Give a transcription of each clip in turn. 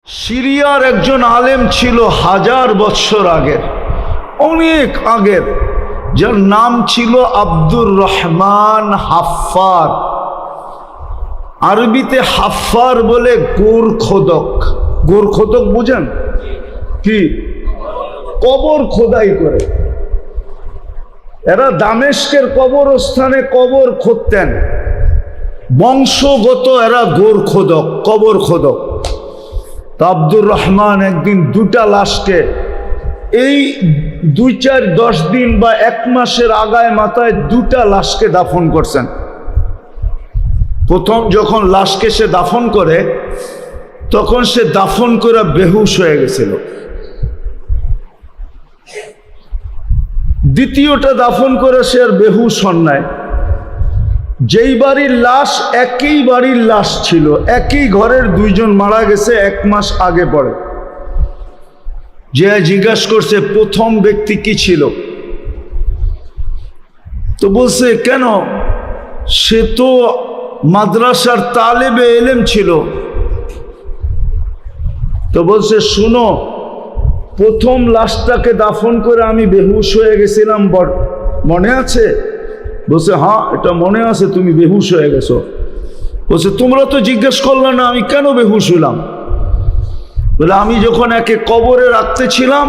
সিরিয়ার একজন আলেম ছিল 1000 বছর আগের, অনেক আগের, যার নাম ছিল আব্দুর রহমান হাফফার। আরবিতে হাফফার বলে গোর খোদক। গোর খোদক বুঝেন কি? কবর খোদাই করে। এরা দামেস্কের কবরস্থানে কবর খুঁড়তেন, বংশগত এরা গোর খোদক, কবর খোদক। তো আব্দুর রহমান একদিন দুটা লাশকে এই 2-4-10 দিন বা 1 মাসের আগায় মাথায় দুটা লাশকে দাফন করছেন। প্রথম যখন লাশকে সে দাফন করে তখন সে দাফন করে বেহুশ হয়ে গেছিল। দ্বিতীয়টা দাফন করে সে আর বেহুশ হন নাই। যেই বাড়ির লাশ একই বাড়ির লাশ ছিল, একই ঘরের দুইজন মারা গেছে 1 মাস আগে পরে। যে জিজ্ঞাসা করছে প্রথম ব্যক্তি কি ছিল, তো বলছে কেন, সে তো মাদ্রাসার তালেবে এলেম ছিল। তো বলছে শুনো, প্রথম লাশটাকে দাফন করে আমি বেহুশ হয়ে গেছিলাম, মনে আছে? বলছে হ্যাঁ এটা মনে আছে, তুমি বেহুশ হয়ে গেছো। বলছে তোমরা তো জিজ্ঞেস করলে না আমি কেন বেহুশ হলাম। বলে আমি যখন একে কবরে রাখতেছিলাম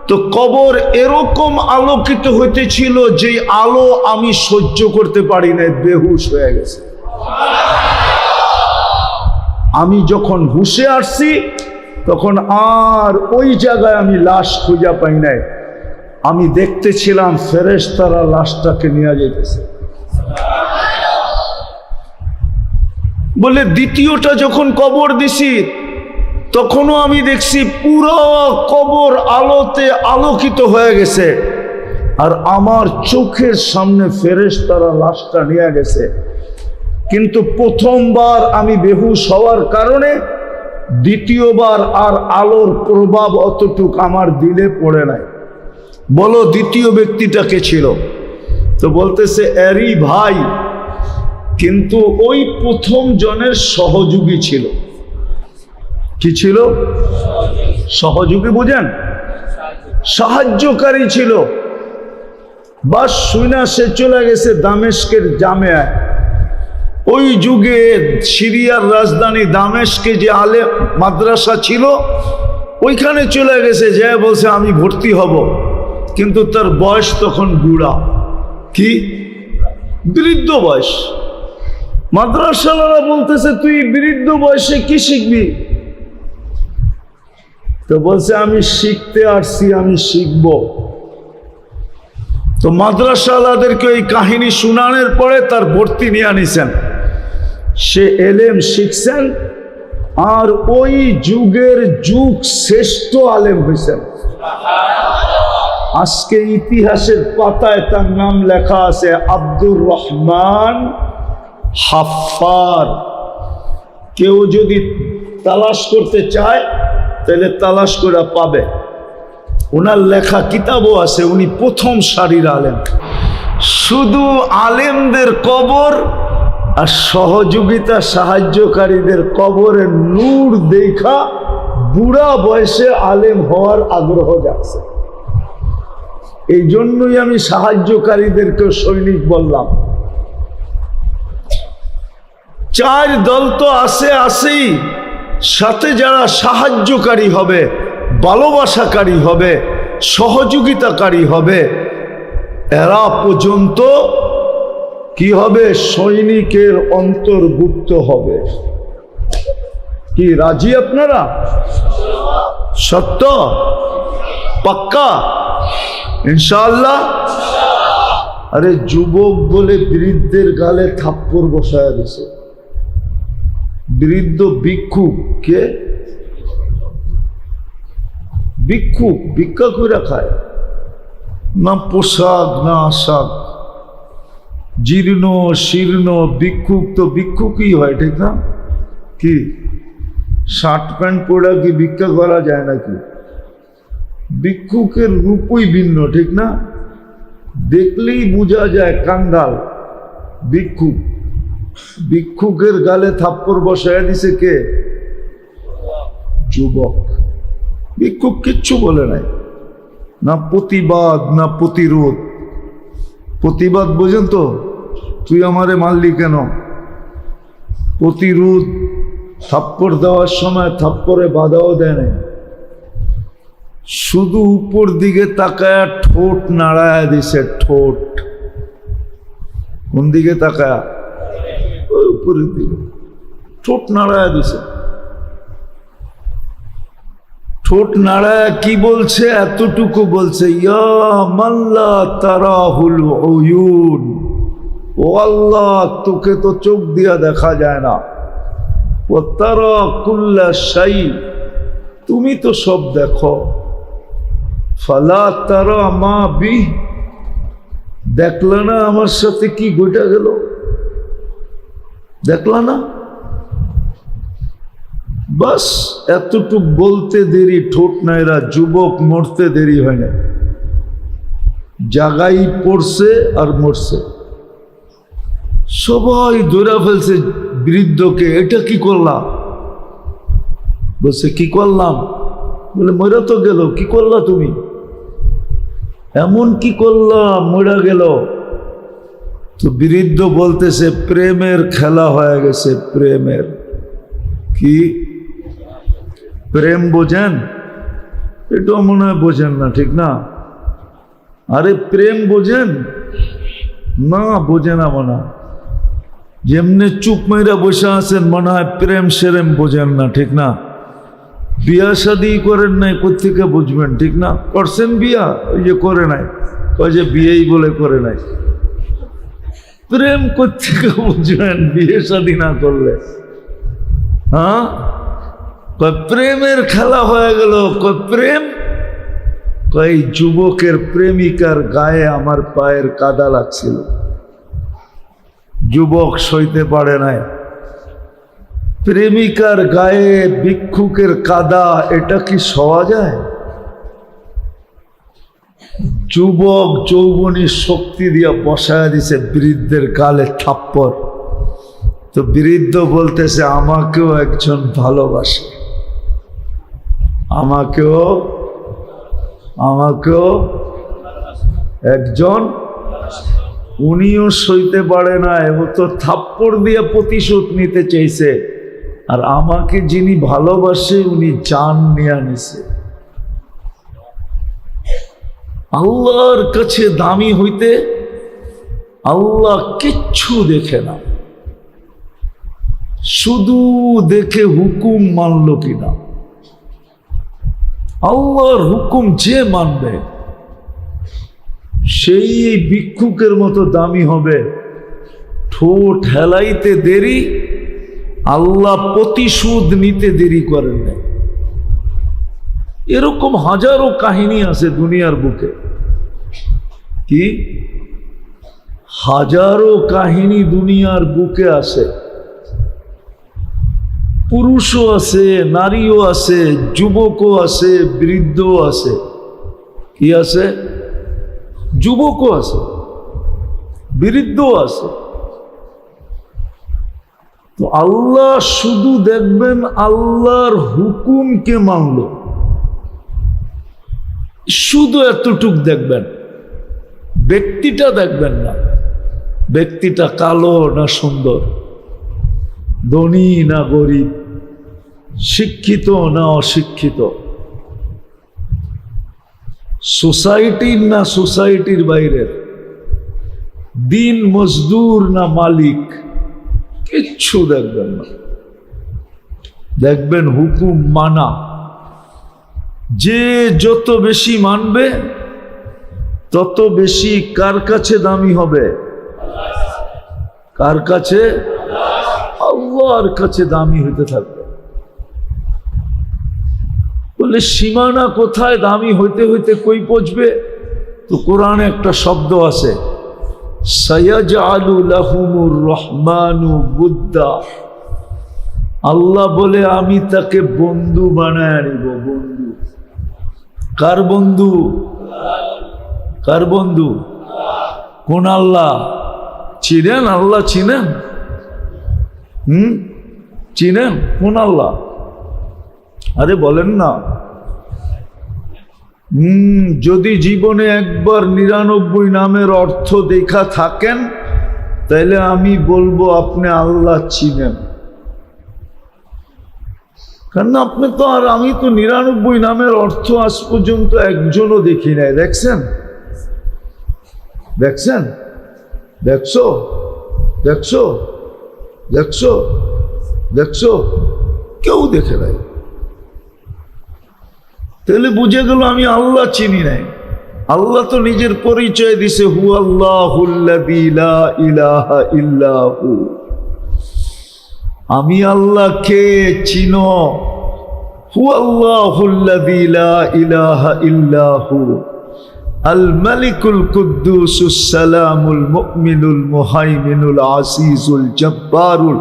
তো কবর এরকম আলোকিত হইতেছিল যে আলো আমি সহ্য করতে পারি না, বেহুশ হয়ে গেছে। আমি যখন হুশে আসছি তখন আর ওই জায়গায় আমি লাশ খুঁজে পাই নাই। আমি দেখতেছিলাম ফেরেশতারা লাশটাকে নিয়ে যেতেছে। বলে দ্বিতীয়টা যখন কবর দিছি তখনও আমি দেখছি পুরো কবর আলোতে আলোকিত হয়ে গেছে, আর আমার চোখের সামনে ফেরেশতারা লাশটা নিয়ে গেছে। কিন্তু প্রথমবার আমি বেহুশ হওয়ার কারণে দ্বিতীয়বার আর আলোর প্রভাব অতটুক আমার দিলে পড়ে নাই। বলো দ্বিতীয় ব্যক্তিটা কে ছিল? তো বলতেছে এরই ভাই, কিন্তু ওই প্রথম জনের সহযোগী ছিল। কি ছিল? সহযোগী বুঝেন? সাহায্যকারী ছিল। বাস শুনা সে চলে গেছে দামেস্কের জামেয়ায়। ওই যুগে সিরিয়ার রাজধানী দামেস্কে যে আলেম মাদ্রাসা ছিল ওইখানে চলে গেছে, যে বলছে আমি ভর্তি হব। কিন্তু তার বয়স তখন বুড়া, কি বৃদ্ধ বয়স। মাদ্রাসাওয়ালা বলতেছে তুই বৃদ্ধ বয়সে কি শিখবি? তো বলছে আমি শিখতে আসছি, আমি শিখব। তো মাদ্রাসাওয়ালাদেরকে এই কাহিনী শোনানোর পরে তার ভর্তি নিয়ে আনিছেন। সে এলেম শিখছেন আর ওই যুগের শ্রেষ্ঠ আলেম হয়েছেন। আজকে ইতিহাসের পাতায় তার নাম লেখা আছে আব্দুর রহমান হাফফার। কেউ যদি তালাশ করতে চায় তাহলে তালাশ করে পাবে। ওনার লেখা কিতাবও আছে। উনি প্রথম সারির আলেম। শুধু আলেমদের কবর আর সহযোগিতা সাহায্যকারীদের কবরের নূর দেখা বুড়া বয়সে আলেম হওয়ার আগ্রহ যাচ্ছে। এই জন্যই আমি সাহায্যকারীদেরকে সৈনিক বললাম। 4 দল তো আছেই, সাথে যারা সাহায্যকারী হবে, ভালোবাসাকারী হবে, সহযোগিতাকারী হবে, এরা পর্যন্ত কি হবে? সৈনিকের অন্তর্ভুক্ত হবে। কি রাজি আপনারা? সত্য? পাক্কা? ইনশাআল্লাহ। আরে যুবক বলে বৃদ্ধের গালে থাপ্পড় বসায় দিছে। বৃদ্ধ ভিক্ষুক কে? ভিক্ষুক ভিক্ষা করে খায় না, পোশাক না আশাক, জীর্ণ শীর্ণ ভিক্ষুক। তো ভিক্ষুকই হয়, ঠিক না? কি শার্ট প্যান্ট পরে কি ভিক্ষা করা যায় নাকি? ভিক্ষুকের রূপই ভিন্ন, ঠিক না? দেখলেই বোঝা যায় কাঙ্গাল ভিক্ষুক। ভিক্ষুকের গালে থাপ্পড় বসায় দিছে কে? যুবক। ভিক্ষুক কিচ্ছু বলে নাই, না প্রতিবাদ না প্রতিরোধ। প্রতিবাদ বোঝেন তো, তুই আমারে মারলি কেন? প্রতিরোধ থাপ্পড় দেওয়ার সময় থাপ্পড়ে বাধাও দেয় নাই, শুধু উপর দিকে তাকায়া ঠোঁট নাড়ায় দিছে। ঠোঁট কোন দিকে তাকায়া? ওই উপরের দিকে ঠোঁট নাড়ায় দিছে। ঠোঁট নাড়ায় কি বলছে? এতটুকু বলছে, ইয়া মাল্লা তারাহুল উয়ুন, ও আল্লাহ, তোকে তো চোখ দিয়া দেখা যায় না। ও তারা কুল্লা শাই, তুমি তো সব দেখো। ফালা তারা মা বি, দেখলা না আমার সাথে কি ঘটে গেল? দেখলা না? বাস এতটুক বলতে দেরি, ঠোঁট নাইরা যুবক মরতে দেরি হয় না, জাগাই পড়ছে আর মরছে। সবাই ধরে ফেলছে বৃদ্ধকে, এটা কি করলাম? বলছে কি করলাম? বলে মরা তো গেল, কি করলা তুমি? এমন কি করলাম মরা গেল? তো বৃদ্ধ বলতেছে প্রেমের খেলা হয়ে গেছে। প্রেমের কি? প্রেম বোঝেন? এটাও মনে হয় বোঝেন না, ঠিক না? আরে প্রেম বোঝেন না? বোঝে না মনে হয়। যেমনি চুপ মেয়েরা বসে আছেন মনে হয় প্রেম সেরেম বোঝেন না, ঠিক না? বিয়া শাদি করেন নাই, কোথেকে বুঝবেন, ঠিক না? করছেন বিয়া? ওই যে করে নাই, ওই যে বিয়েই বলে করে নাই। প্রেম কোথেকে বুঝবেন বিয়ে শাদি না করলে? হ্যাঁ, প্রেমের খেলা হয়ে গেল। প্রেম কই? যুবকের প্রেমিকার গায়ে আমার পায়ের কাদা লাগছিল, যুবক সইতে পারে নাই। প্রেমিকার গায়ে ভিক্ষুকের কাদা, এটা কি সওয়া যায়? যুবক যৌবনী শক্তি দিয়া বসায় দিছে বৃদ্ধের গালে থাপ্পড়। তো বৃদ্ধ বলতেছে আমাকেও একজন ভালোবাসে, আমাকেও একজন। উনিও সইতে পারে না, ও তো থাপ্পড় দিয়ে প্রতিশোধ নিতে চাইছে, আর আমাকে যিনি ভালোবাসে উনি জান নিয়ে নিছে। আল্লাহর কাছে দামি হইতে আল্লাহ কিচ্ছু দেখে না, শুধু দেখে হুকুম মানল কিনা। আল্লাহর হুকুম যে মানবে সেই ভিক্ষুকের মতো দামি হবে। ঠোঁট হেলাইতে দেরি, আল্লাহ প্রতিশোধ নিতে দেরি করেন না। এরকম হাজারো কাহিনী আছে দুনিয়ার বুকে। কি হাজারো কাহিনী দুনিয়ার বুকে আছে। পুরুষও আছে, নারীও আছে, যুবকও আছে, বৃদ্ধও আছে। কি আছে? যুবকও আছে, বৃদ্ধও আছে। তো আল্লাহ শুধু দেখবেন আল্লাহর হুকুমকে মানল, শুধু এতটুক দেখবেন, ব্যক্তিটা দেখবেন না। ব্যক্তিটা কালো না সুন্দর, ধনী না গরিব, শিক্ষিত না অশিক্ষিত, সোসাইটির না সোসাইটির বাইরের, দিন মজদুর না মালিক, কিচ্ছু দেখবেন না। দেখবেন হুকুম মানা। যে যত বেশি মানবে তত বেশি কার কাছে দামি হবে? কার কাছে? আল্লাহর কাছে দামি হইতে থাকবে। বলে সীমানা কোথায়? দামি হইতে হইতে কই পৌঁছবে? তো কোরআনে একটা শব্দ আছে, সায়াজআলু লাহুমুর রহমানু বুদ্দা। আল্লাহ বলে আমি তাকে বন্ধু বানায় নিব। বন্ধু কার বন্ধু? কার বন্ধু? কোন আল্লাহ? চিনেন? আল্লাহ চিনেন? চিনেন? কোন আল্লাহ? আরে বলেন না। যদি জীবনে একবার 99 নামের অর্থ দেখা থাকেন তাহলে আমি বলবো আপনি আল্লাহ চিনেন। কারণ আপনি তো আর আমি তো 99 নামের অর্থ আজ পর্যন্ত একজনও দেখি নাই। দেখছেন? দেখছেন? দেখছো? দেখছো? দেখছো? দেখছো? কেউ দেখে নাই। তাহলে বুঝে গেল আমি আল্লাহ চিনি নাই। আল্লাহ তো নিজের পরিচয় দিছে, হু আল্লাহুল্লাযী লা ইলাহা ইল্লা হু। আমি আল্লাহকে চিনো, হু আল্লাহুল্লাযী লা ইলাহা ইল্লা হু আল মালিকুল কুদ্দুসুস সালামুল মুমিনুল মুহাইমিনুল আজিজুল জব্বারুল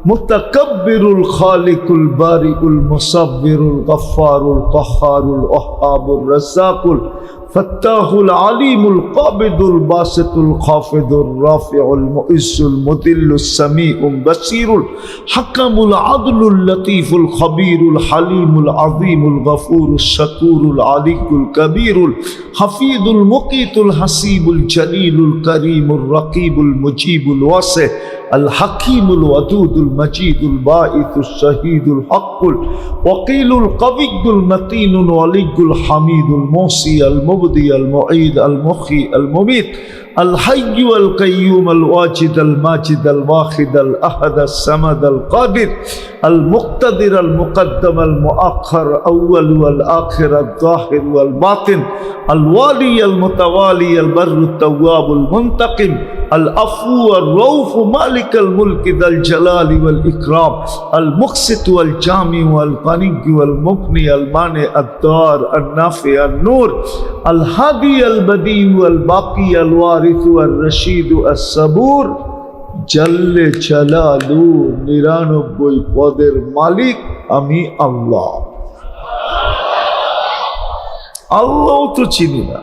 মুতাকাব্বিরুল খালিকুল বারিউল মুসাব্বিরুল গফফারুল কাহ্হারুল ওয়াহ্হাবুর রাজ্জাকুল ফাত্তাহুল আলিমুল কাবিদুল বাসিতুল খাফিদুর রাফিউল মুইজ্জুল মুদিল্লুস সামিউল বাসীরুল হাকামুল আদলুল লতীফুল খবীরুল হালিমুল আযীমুল গফুরুশ শাকুরুল আলিকুল কবীরুল হাফিজুল মুকীতুল হাসিবুল জলিলুল করিমুর রকিবুল মুজিবুল ওয়াসি আল হাকিমুল ওয়াদুদুল মজিদুল বাঈসুশ শহীদুল হকুল ওয়াকিলুল কবিয়ুল মতিনুল ওয়ালিয়ুল হামিদুল মুসি আল মুবদি আল মুঈদ আল মুখী আল মুমীত আল হাইয়্যু আল কাইয়্যুম আল ওয়াজিদ আল মাজিদ আল ওয়াহিদ আল আহাদ আস সামাদ আল কাদির আল মুক্তাদির আল মুকদ্দম আল মুআখ্খার আউয়াল ওয়াল আখির আল যাহির ওয়াল বাতিন আল ওয়ালি আল মুতাওয়ালি আল বাররু তাওয়াবুল মুনতাকিম আল আফু আর রউফ মালিক আল মুলক যাল জালালি ওয়াল ইকরাম আল মুকসিত ওয়াল জামি ওয়াল গানি ওয়াল মুগনি আল মানি আদ দার আল নাফি আল নূর আল হাদি আল বদি ওয়াল বাকি আল ওয়ারিস ওয়াল রশিদ আস সাবুর জাল্লে জালালু 99 পদের মালিক আমি আল্লাহ। আল্লাহ তো চিনি না।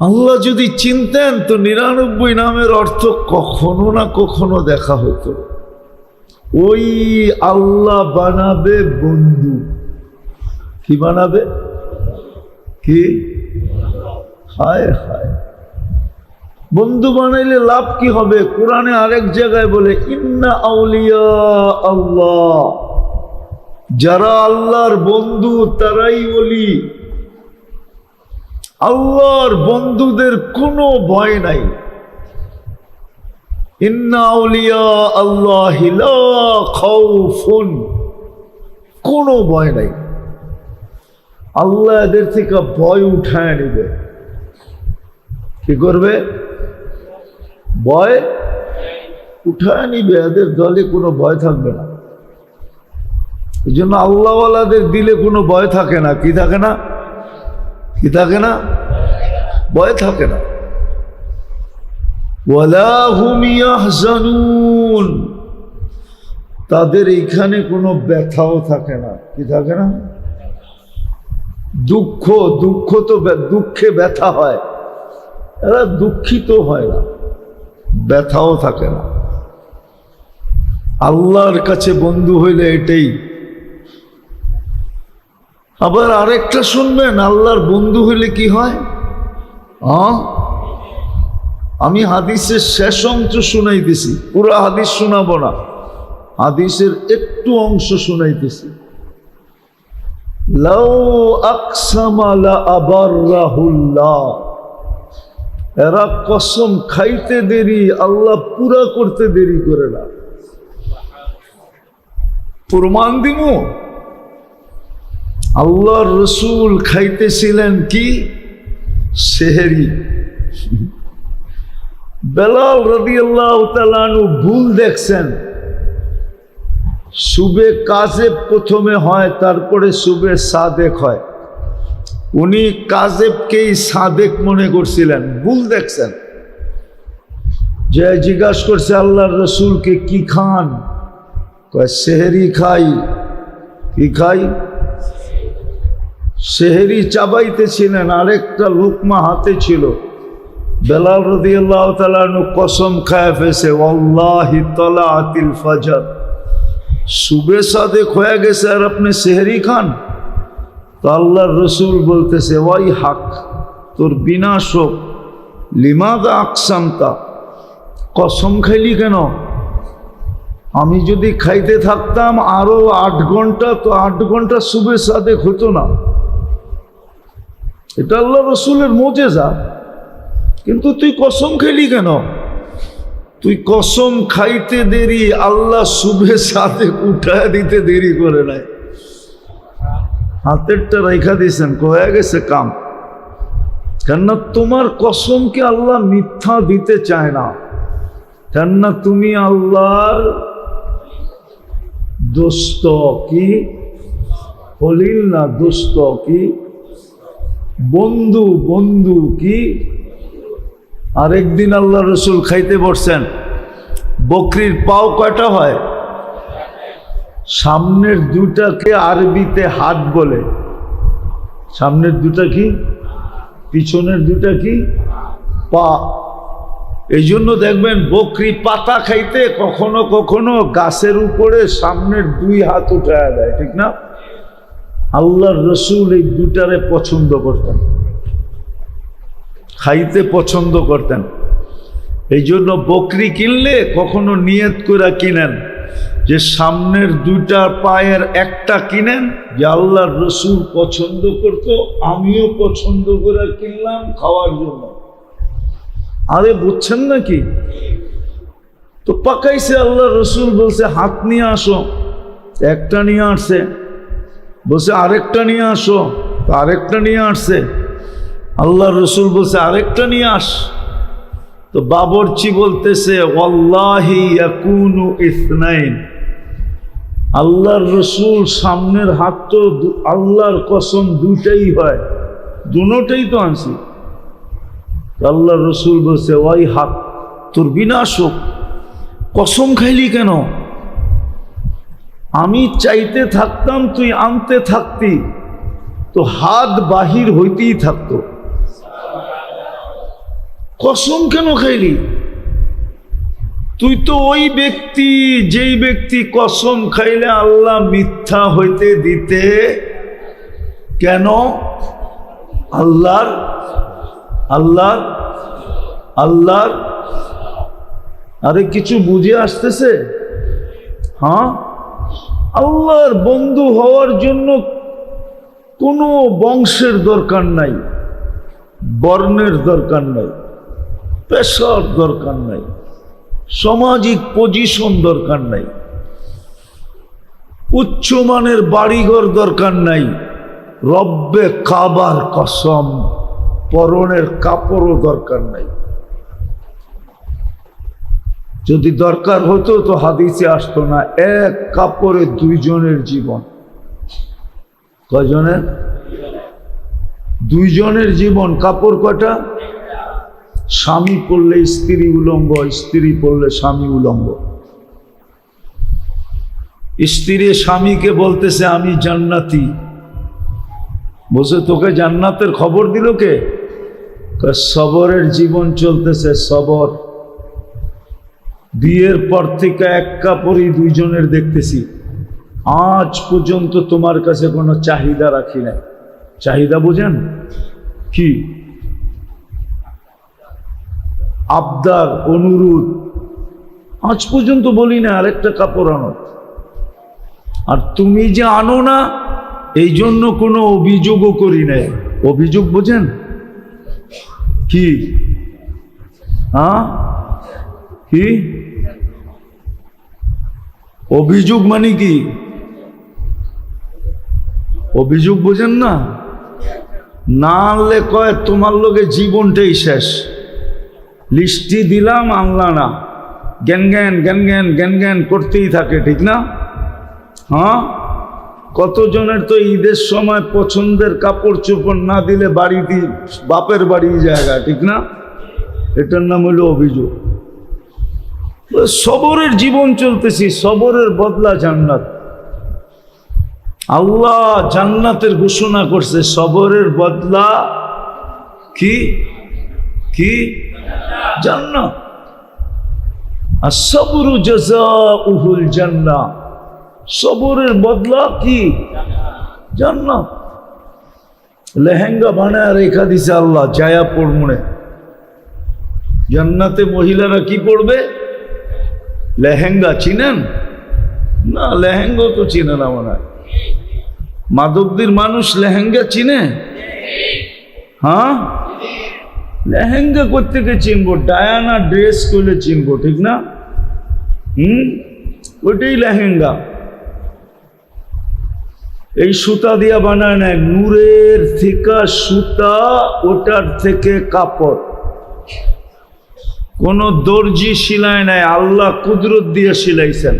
আল্লাহ যদি চিনতেন তো 99 নামের অর্থ কখনো না কখনো দেখা হতো। ওই আল্লাহ বানাবে বন্ধু। কি বানাবে? কি? হায় হায়, বন্ধু বানাইলে লাভ কি হবে? কোরআনে আরেক জায়গায় বলে ইন্না আউলিয়া আল্লাহ, যারা আল্লাহর বন্ধু তারাই ওলি। আল্লাহর বন্ধুদের কোনো ভয় নাই। ইন্না আউলিয়া আল্লাহি লা খাউফুন, কোনো ভয় নাই। আল্লাহ এদের থেকে ভয় উঠায় নিবে। কি করবে? ভয় উঠায় নিবে। এদের দলে কোনো ভয় থাকবে না। এই জন্য আল্লাহওয়ালাদের দিলে কোনো ভয় থাকে না। কি থাকে না? কি থাকে না? ভয় থাকে না। ওয়ালা হুম ইয়াহজানুন, তাদের এইখানে কোনো ব্যথাও থাকে না। কি থাকে না? দুঃখ, দুঃখ তো দুঃখে ব্যথা হয়, এরা দুঃখিত হয় না, ব্যথাও থাকে না। আল্লাহর কাছে বন্ধু হইলে এটাই। আবার আরেকটা শুনবেন, আল্লাহর বন্ধু হইলে কি হয়? আমি হাদিসের শেষ অংশ শুনাইতেছি, পুরো হাদিস শোনাবো না, হাদিসের একটু অংশ শুনাইতেছি। লাউ আকসামা লা আবাররাহুল্লাহ, এরা কসম খাইতে দেরি, আল্লাহ পুরা করতে দেরি করে না। প্রমাণ দিব। আল্লাহর রসুল খাইতেছিলেন কি? সেহরি। বেলাল রাদিয়াল্লাহু তাআলা আনহু ভুল দেখছেন। সুবে কাজেব প্রথমে হয়, তারপরে সুবে সাদেক হয়। উনি কাজেবকেই সাদেক মনে করছিলেন, ভুল দেখছেন। যে জিজ্ঞাসা করছে আল্লাহর রসুলকে কি খান? কয় সেহরি খাই। কি খাই? সেহরি চাবাইতেছিলেন, আরেকটা লুকমা হাতে ছিল। বেলাল রাদিয়াল্লাহু তাআলা আনহু কসম খায় ফেলছে, ওয়াল্লাহি তালাআতিল ফাজর, সুবে সাদেক হয়ে গেছে আর আপনি সেহরি খান। তো আল্লাহর রসুল বলতেছে ওয়াই হাক, তোর বিনাশ হোক। লিমাদা আকসামতা, কসম খাইলি কেন? আমি যদি খাইতে থাকতাম আরো 8 ঘন্টা, তো 8 ঘন্টা সুবে সাদেক হতো না। এটা আল্লাহ রসুলের মোজেজা। কিন্তু তুই কসম খাইলি কেন? তুই কসম খাইতে দেরি, আল্লাহ সুবে সাদেক উঠায় দিতে দেরি করে নাই। হাতেরটা রেখা দিয়েছেন, হয়ে গেছে কাম। কেননা তোমার কসমকে আল্লাহ মিথ্যা দিতে চায় না। কেননা তুমি আল্লাহর দোস্ত, কি খলিল না, দোস্ত কি বন্ধু, বন্ধু কি। আরেকদিন আল্লাহ রসুল খাইতে বসছেন, বকরির পাও কয়টা হয়? সামনের দুটাকে আরবিতে হাত বলে। সামনের দুটা কি? পিছনের দুটা কি? পা। এই জন্য দেখবেন বকরি পাতা খাইতে কখনো কখনো গাছের উপরে সামনের 2 হাত উঠায় দেয়, ঠিক না? আল্লাহর রসুল এই দুটারে পছন্দ করতেন, খাইতে পছন্দ করতেন। এই জন্য বকরি কিনলে কখনো নিয়ত করে কিনেন যে সামনের 2টা পায়ের একটা কিনেন, যে আল্লাহর রসুল পছন্দ করত, আমিও পছন্দ করে কিনলাম খাওয়ার জন্য। আরে বুঝছেন নাকি? তো পাকাইছে, আল্লাহ রসুল বলছে হাত নিয়ে আসো, একটা নিয়ে আসছে। বলছে আরেকটা নিয়ে আসো, তো আরেকটা নিয়ে আসছে। আল্লাহ রসুল বলছে আরেকটা নিয়ে আস। তো বাবরচি বলতেছে ওয়াল্লাহি ইয়াকুনু ইসনাইন, আল্লাহর রসুল সামনের হাত তো আল্লাহর কসম 2টাই হয়, দুটোই তো আনছি। আল্লাহর রসুল বলছে ওয়াই হাক, তোর বিনাশ হোক, কসম খাইলি কেন? আমি চাইতে থাকতাম তুই আনতে থাকতি, তো হাত বাহির হইতেই থাকতো। কসম কেন খাইলি? তুই তো ওই ব্যক্তি, যেই ব্যক্তি কসম খাইলে আল্লাহ মিথ্যা হইতে দিতে কেন? আল্লাহর আল্লাহর আল্লাহর আরে কিছু বুঝে আসতেছে? হ্যাঁ, আল্লাহর বন্ধু হওয়ার জন্য কোনো বংশের দরকার নাই, বর্ণের দরকার নাই, পেশার দরকার নাই, সামাজিক পজিশন দরকার নাই, উচ্চমানের বাড়িঘর দরকার নাই। রব্বে কাবার কসম, পরনের কাপড়ও দরকার নাই। যদি দরকার হতো তো হাদিসে আসতো না, এক কাপড়ে 2 জনের জীবন। কয়জনের? 2 জনের জীবন। কাপড় কয়টা? স্বামী পড়লে স্ত্রী উলঙ্গ, স্ত্রী পড়লে স্বামী উলঙ্গ। স্ত্রী স্বামীকে বলতেছে আমি জান্নাতি। বলছে তোকে জান্নাতের খবর দিল কে? সবরের জীবন চলতেছে, সবর। বিয়ের পর থেকে এক কাপড়ই 2 জনের দেখতেছি, আজ পর্যন্ত তোমার কাছে কোনো চাহিদা রাখি নাই। চাহিদা বুঝেন কি? আবদার, অনুরোধ। আজ পর্যন্ত বলি না আরেকটা কাপড় আনো। আর তুমি যে আনো না এই জন্য কোনো অভিযোগও করি নাই। অভিযোগ বোঝেন কি? হ্যাঁ, কি অভিযোগ মানে? কি অভিযোগ বোঝেন না? না আনলে কয় তোমার লোকে জীবনটাই শেষ। লিস্টি দিলাম, আনলা না, জ্ঞান জ্ঞান জ্ঞান জ্ঞান জ্ঞান জ্ঞান করতেই থাকে, ঠিক না? হ্যাঁ, কতজনের তো ঈদের সময় পছন্দের কাপড় চোপড় না দিলে বাড়িতে, বাপের বাড়ি জায়গা, ঠিক না? এটার নাম হলো অভিযোগ। সবরের জীবন চলতেছি, সবরের বদলা জান্নাত। আল্লাহ জান্নাতের ঘোষণা করছে, সবরের বদলা কি? কি? জান্নাত। আর সবরু জাযাউহুল জান্নাহ, সবরের বদলা কি? জান্নাত। লেহেঙ্গা বানায় রেখা দিছে আল্লাহ, জায়া পড়মুনে। জান্নাতে মহিলারা কি পড়বে? লেহেঙ্গা। চিনেন না? লেহেঙ্গা তো চিনে না মনে হয়। মাধবদীর মানুষ লেহেঙ্গা চিনে? হ্যাঁ, লেহেঙ্গা কোত্থেকে চিনবো? ডায়ানা ড্রেস করলে চিনবো, ঠিক না? ওইটাই লেহেঙ্গা। এই সুতা দিয়া বানায় না, নূরের থেকে সুতা, ওটার থেকে কাপড়। কোন দর্জি সিলাই নাই, আল্লাহ কুদরত দিয়ে সিলাইছেন।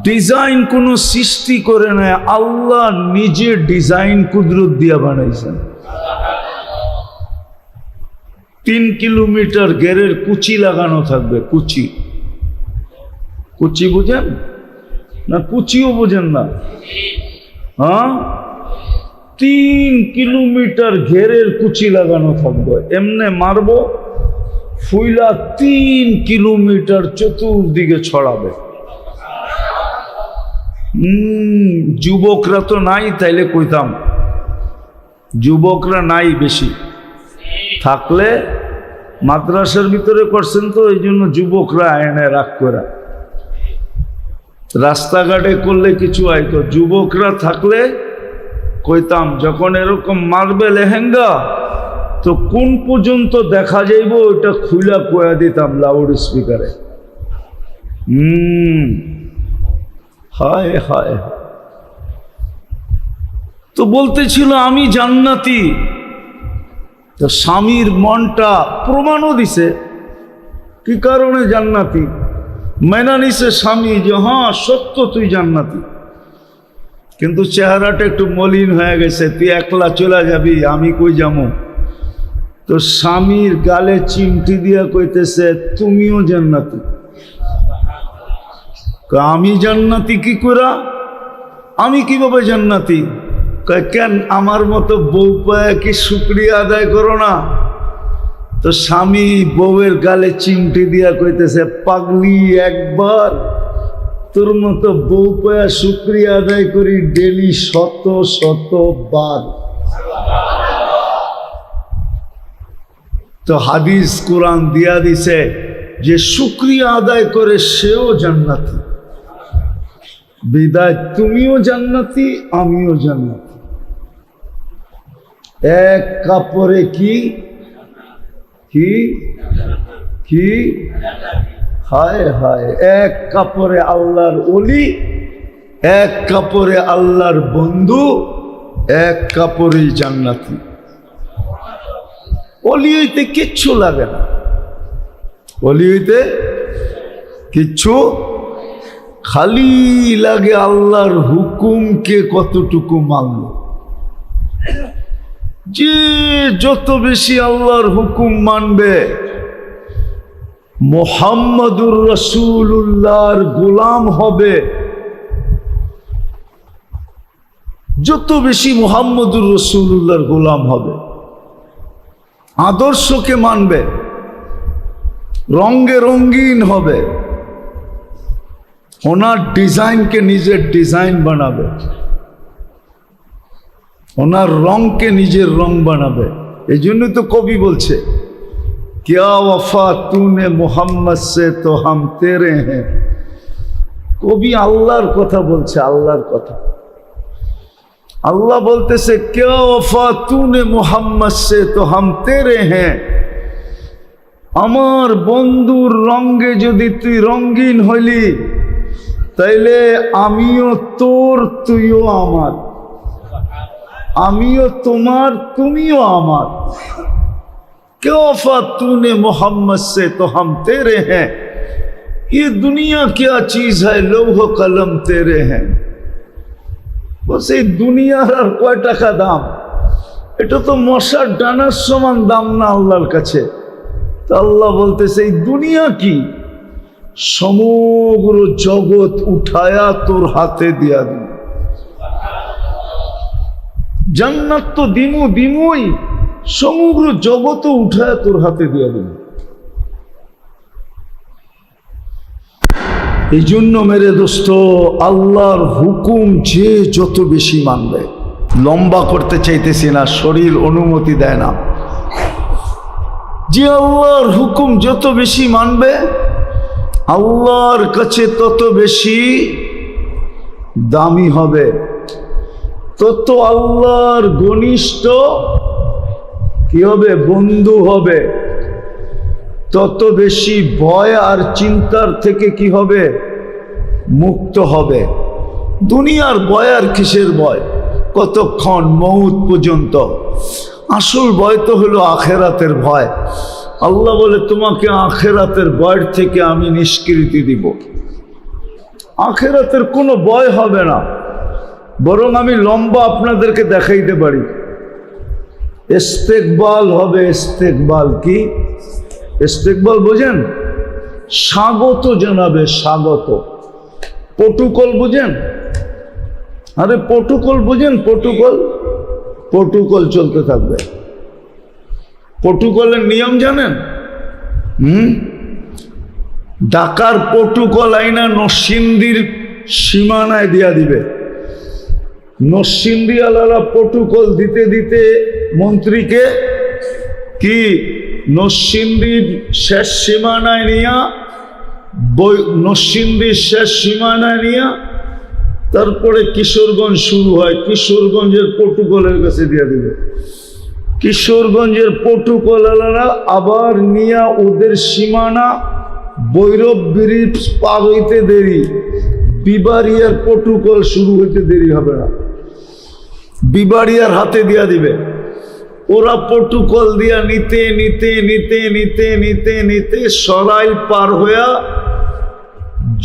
ডিজাইন কোন সৃষ্টি করে নাই, আল্লাহ নিজে ডিজাইন কুদরত দিয়া বানাইছেন। 3 কিলোমিটার গেরের কুচি লাগানো থাকবে। কুচি, কুচি বুঝেন না? কুচিও বুঝেন না? হ্যাঁ, 3 কিলোমিটার ঘেরের কুচি লাগানো থাকবে। এমনে মারবো, ফুইলা 3 কিলোমিটার চতুর্দিকে ছড়াবে। যুবকরা তো নাই, তাইলে কইতাম। যুবকরা নাই বেশি, থাকলে মাদ্রাসার ভিতরে করছেন তো, এই জন্য যুবকরা আয়নে রাগ করে। রাস্তাঘাটে করলে কিছু আইতো, যুবকরা থাকলে কইতাম যখন এরকম মারবে লেহেঙ্গা, তো কোন পর্যন্ত দেখা যাইব ওইটা খুলা কয়া দিতাম লাউড স্পিকারে। হায় হায়। তো বলতেছিল আমি জান্নাতি। তো স্বামীর মনটা প্রমাণও দিছে কি কারণে জান্নাতি। মেনা নিছে স্বামী যে হ্যাঁ সত্য তুই জান্নাতি, কিন্তু চেহারাটা একটু মলিন হয়ে গেছে, তুই একলা চলে যাবি, আমি কই যাবো। তো স্বামীর গালে চিমটি দিয়া কইতেছে তুমিও জান্নাতি। আমি জান্নাতি কি করা? আমি কিভাবে জান্নাতি? কেন আমার মতো বউ পায় কি শুকরিয়া আদায় করো না? তো স্বামী বউয়ের গালে চিমটি দিয়া কইতেছে পাগলি, একবার তোর মতো বউ পায়া শুকরিয়া আদায় করি ডেলি 100 বার। তো হাদিস কোরআন দিয়া দিছে যে শুকরিয়া আদায় করে সেও জান্নাতি। বিদায় তুমিও জান্নাতি, আমিও জান্নাতি। এক কাপড়ে কি কি কি হায় হায়। এক কাপড়ে আল্লাহর ওলি, এক কাপড়ে আল্লাহর বন্ধু, এক কাপড়েই জান্নাতি। ওলি হইতে কিচ্ছু লাগে না, ওলি হইতে কিচ্ছু, খালি লাগে আল্লাহর হুকুমকে কতটুকু মানল। যে যত বেশি আল্লাহর হুকুম মানবে, মুহাম্মাদুর রাসূলুল্লাহর গোলাম হবে, যত বেশি মুহাম্মাদুর রাসূলুল্লাহর গোলাম হবে, আদর্শকে মানবে, রঙে রঙিন হবে, ওনার ডিজাইনকে নিজের ডিজাইন বানাবে, ওনার রংকে নিজের রং বানাবে। এই জন্য তো কবি বলছে क्या वफा तूने मोहम्मद से तो हम तेरे हैं। কবি আল্লাহর কথা বলছে, আল্লাহর কথা। আল্লাহ বলতেছে क्या वफा तूने मोहम्मद से तो हम तेरे हैं। আমার বন্ধুর রঙে যদি তুই রঙিন হইলি, তাইলে আমিও তোর, তুইও আমার, আমিও তোমার, তুমিও আমার। क्या वफा तूने मोहम्मद से तो हम तेरे हैं। ये दुनिया क्या चीज है, लौह कलम तेरे हैं। बस এই দুনিয়ার আর কয় টাকা দাম? এটা তো মশার ডানার সমান দাম না আল্লাহর কাছে। তো আল্লাহ বলতেছে এই দুনিয়া কি, সমগ্র জগৎ উঠায়া তোর হাতে দিয়া দিন। জান্নাত তো দিমু দিমুই, সমগ্র জগৎ উঠায় তোর হাতে দিয়ে দিন। এই জন্য মেরে দোস্ত, আল্লাহর হুকুম যে যত বেশি মানবে, লম্বা করতে চাইতেছি না, শরীর অনুমতি দেয় না, যে আল্লাহর হুকুম যত বেশি মানবে আল্লাহর কাছে তত বেশি দামি হবে, তত আল্লাহর ঘনিষ্ঠ কি হবে, বন্ধু হবে, তত বেশি ভয় আর চিন্তার থেকে কি হবে, মুক্ত হবে। দুনিয়ার ভয় আর কিসের ভয়, কতক্ষণ, মউত পর্যন্ত। আসল ভয় তো হলো আখেরাতের ভয়। আল্লাহ বলে তোমাকে আখেরাতের ভয় থেকে আমি নিষ্কৃতি দিব। আখেরাতের কোনো ভয় হবে না, বরং আমি লম্বা আপনাদেরকে দেখাইতে পারি। ইস্তেকবাল হবে। ইস্তেকবাল কি? ইস্তেকবাল বোঝেন? স্বাগত জানাবে, স্বাগত। প্রটোকল বুঝেন? আরে প্রটোকল বুঝেন? প্রটোকল, প্রটোকল চলতে থাকবে। প্রটোকলের নিয়ম জানেন? ঢাকার প্রটোকল আইনা নরসিংদীর সীমানায় দিয়া দিবে। নরসিংদী আলারা প্রটোকল দিতে দিতে মন্ত্রীকে কি নরসিংদীর শেষ সীমানায় নিয়া, নরসিংদীর শেষ সীমানায় নিয়া তারপরে কিশোরগঞ্জ শুরু হয়, কিশোরগঞ্জের প্রটোকলের কাছে দিয়ে দিবে। কিশোরগঞ্জের প্রটোকল আলারা আবার নিয়া ওদের সীমানা ভৈরব ব্রিজ পার হইতে দেরি, বিবাড়িয়ার প্রটোকল শুরু হইতে দেরি হবে না, বিবাড়িয়ার হাতে দিয়া দিবে। ওরা প্রটোকল দিয়া নিতে নিতে নিতে নিতে নিতে নিতে সরাইল পার হইয়া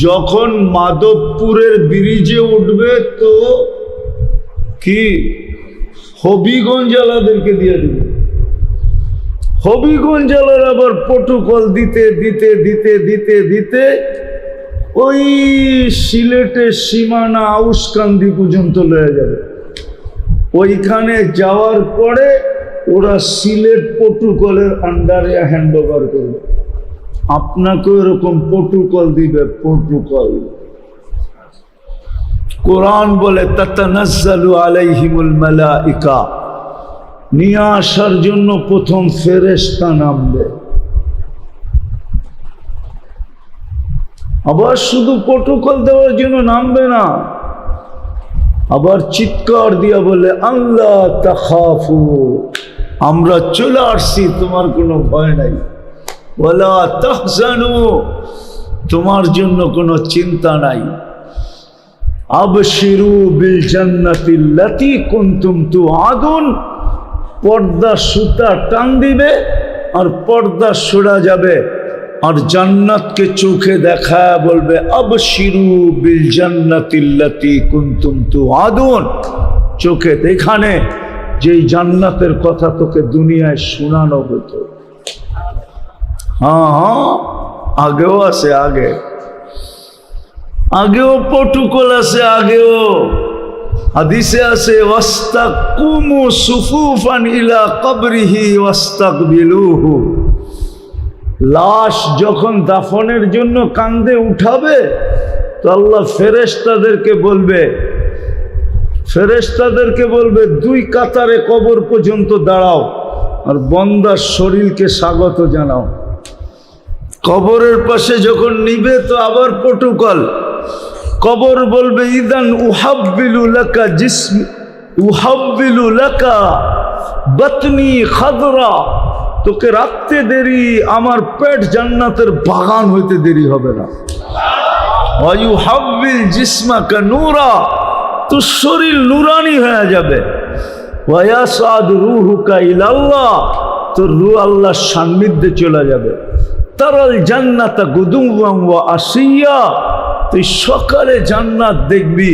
যখন মাধবপুরের ব্রিজে উঠবে তো কি হবিগঞ্জ জেলাদেরকে দিয়ে দিবে। হবিগঞ্জ জেলার আবার প্রটোকল দিতে দিতে দিতে দিতে দিতে ওই সিলেটের সীমানা আউসকান্দি পর্যন্ত লয়ে যাবে। ওইখানে যাওয়ার পরে ওরা সিলেট প্রটোকলের আন্ডারে হ্যান্ড ওভার করবে। আপনাকে এরকম প্রটোকল দিবে, প্রটোকল। কোরআন বলে তাতানাজ্জালু আলাইহিমুল মালাইকা, নিয়ে আসার জন্য প্রথম ফেরেশতা নামবে। আবার শুধু প্রটোকল দেওয়ার জন্য নামবে না, আবার চিৎকার দিয়া বলে আল্লাহ তাখাফু, আমরা চলে আসছি, তোমার কোনো ভয় নাই। ওয়ালা তাহজানু, তোমার জন্য কোনো চিন্তা নাই। আবশিরু বিল জান্নাতিল্লাতী কুনতুম তুআদুন, পর্দা সুতা টান দিবে আর পর্দা সরা যাবে, আর জান্নাতকে চোখে দেখা বলবে আবশিরু বিল জান্নাতিল্লাতী কুনতুম তুআদুন, চোখে দেখানে যেই জান্নাতের কথা তোকে দুনিয়ায় শোনানো হতো। হ্যাঁ হ্যাঁ, আগেও আছে, আগেও প্রটোকল আছে, আগেও হাদিসে আছে ওয়াস্তাকুমু সুফুফান ইলা কবরিহি ওয়াস্তাকবিলুহু, লাশ যখন দাফনের জন্য কাঁধে উঠাবে তো আল্লাহ ফেরেশতাদেরকে বলবে দুই কাতারে কবর পর্যন্ত দাঁড়াও আর বন্দার শরীরকে স্বাগত জানাও। কবরের পাশে যখন নিবে তো আবার প্রটোকল, কবর বলবে ইদান উহাব্বিলু লাকা জিসমি উহাব্বিলু লাকা বাতনি খাদরা, তোকে রাখতে দেরি, আমার পেট জান্নাতের বাগান হইতে দেরি হবে না। ওয়ায়ুহাব্বিল জিসমাকা নূরা, তো শরীর নুরানি হয়ে যাবে। ওয়ায়াসাদ রুহুকা ইলাল্লাহ, তোর রূহ আল্লাহর সান্নিধ্যে চলে যাবে। তারাল জান্নাতা গুদুওয়ান ওয়া আসিয়া, তুই সকালে জান্নাত দেখবি,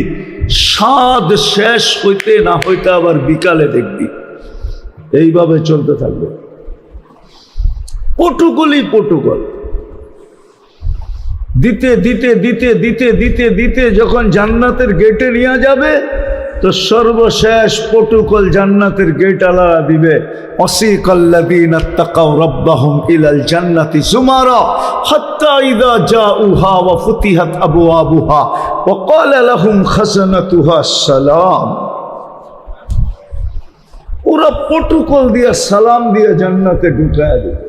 স্বাদ শেষ হইতে না হইতে আবার বিকালে দেখবি। এইভাবে চলতে থাকবে। প্রটোকলই প্রটোকল দিতে দিতে দিতে দিতে দিতে দিতে যখন জান্নাতের গেটে নিয়ে যাবে তো সর্বশেষ প্রটোকল জান্নাতের গেট আলাদা দিবে, ওয়াসিকাল্লাযীনা তাকাউ রাব্বাহুম ইলাল জান্নাতি যুমারা হাত্তা ইযা জাউহা ওয়া ফুতিহাত আবওয়াবুহা ওয়া ক্বালা লাহুম খাজানাতুহা সালাম। ওরা প্রটোকল দিয়া সালাম দিয়া জান্নাতে ঢুকায় দিবে,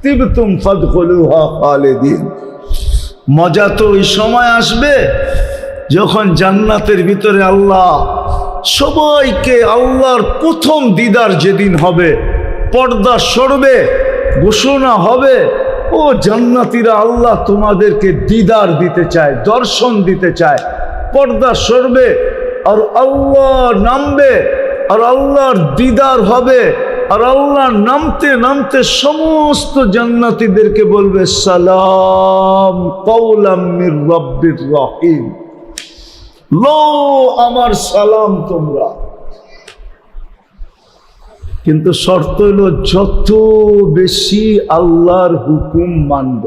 তিবতুম ফাদখুলুহা খালিদিন। মজা তো ওই সময় আসবে যখন জান্নাতের ভিতরে আল্লাহ সবাইকে, আল্লাহর প্রথম দিদার যেদিন হবে, পর্দা সরবে, ঘোষণা হবে, ও জান্নাতীরা আল্লাহ তোমাদেরকে দিদার দিতে চায়, দর্শন দিতে চায়। পর্দা সরবে আর আল্লাহ নামবে আর আল্লাহর দিদার হবে, আর আল্লাহ নামতে নামতে সমস্ত জান্নাতীদেরকে বলবে সালাম কাওলাম মির রাব্বির রহিম, লো আমার সালাম তোমরা। কিন্তু শর্ত হলো যত বেশি আল্লাহর হুকুম মানব।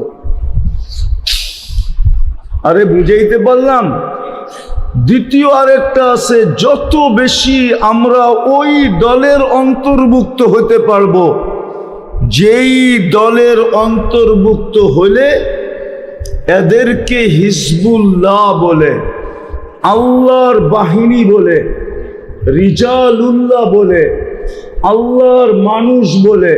আরে বুঝাইতে পারলাম? দ্বিতীয় আরেকটা আছে, যত বেশি আমরা ওই দলের অন্তর্ভুক্ত হতে পারবো যেই দলের অন্তর্ভুক্ত হলে এদেরকে হিজবুল্লাহ বলে, আল্লাহর বাহিনী বলে, রিজালুল্লাহ বলে, আল্লাহর মানুষ বলে,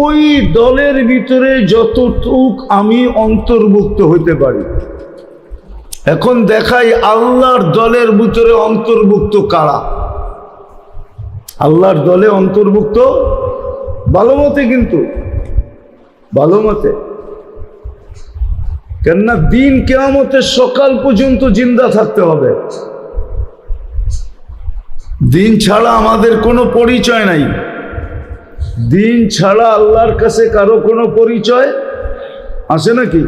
ওই দলের ভিতরে যতটুক আমি অন্তর্ভুক্ত হতে পারি। এখন দেখাই আল্লাহর দলের ভিতরে অন্তর্ভুক্ত কারা। আল্লাহর দলে অন্তর্ভুক্ত ভালো মতে, কিন্তু ভালো মতে, কেননা দিন কিয়ামতের সকাল পর্যন্ত জিন্দা থাকতে হবে। দিন ছাড়া আমাদের কোনো পরিচয় নাই। দিন ছাড়া আল্লাহর কাছে কারো কোনো পরিচয় আছে নাকি?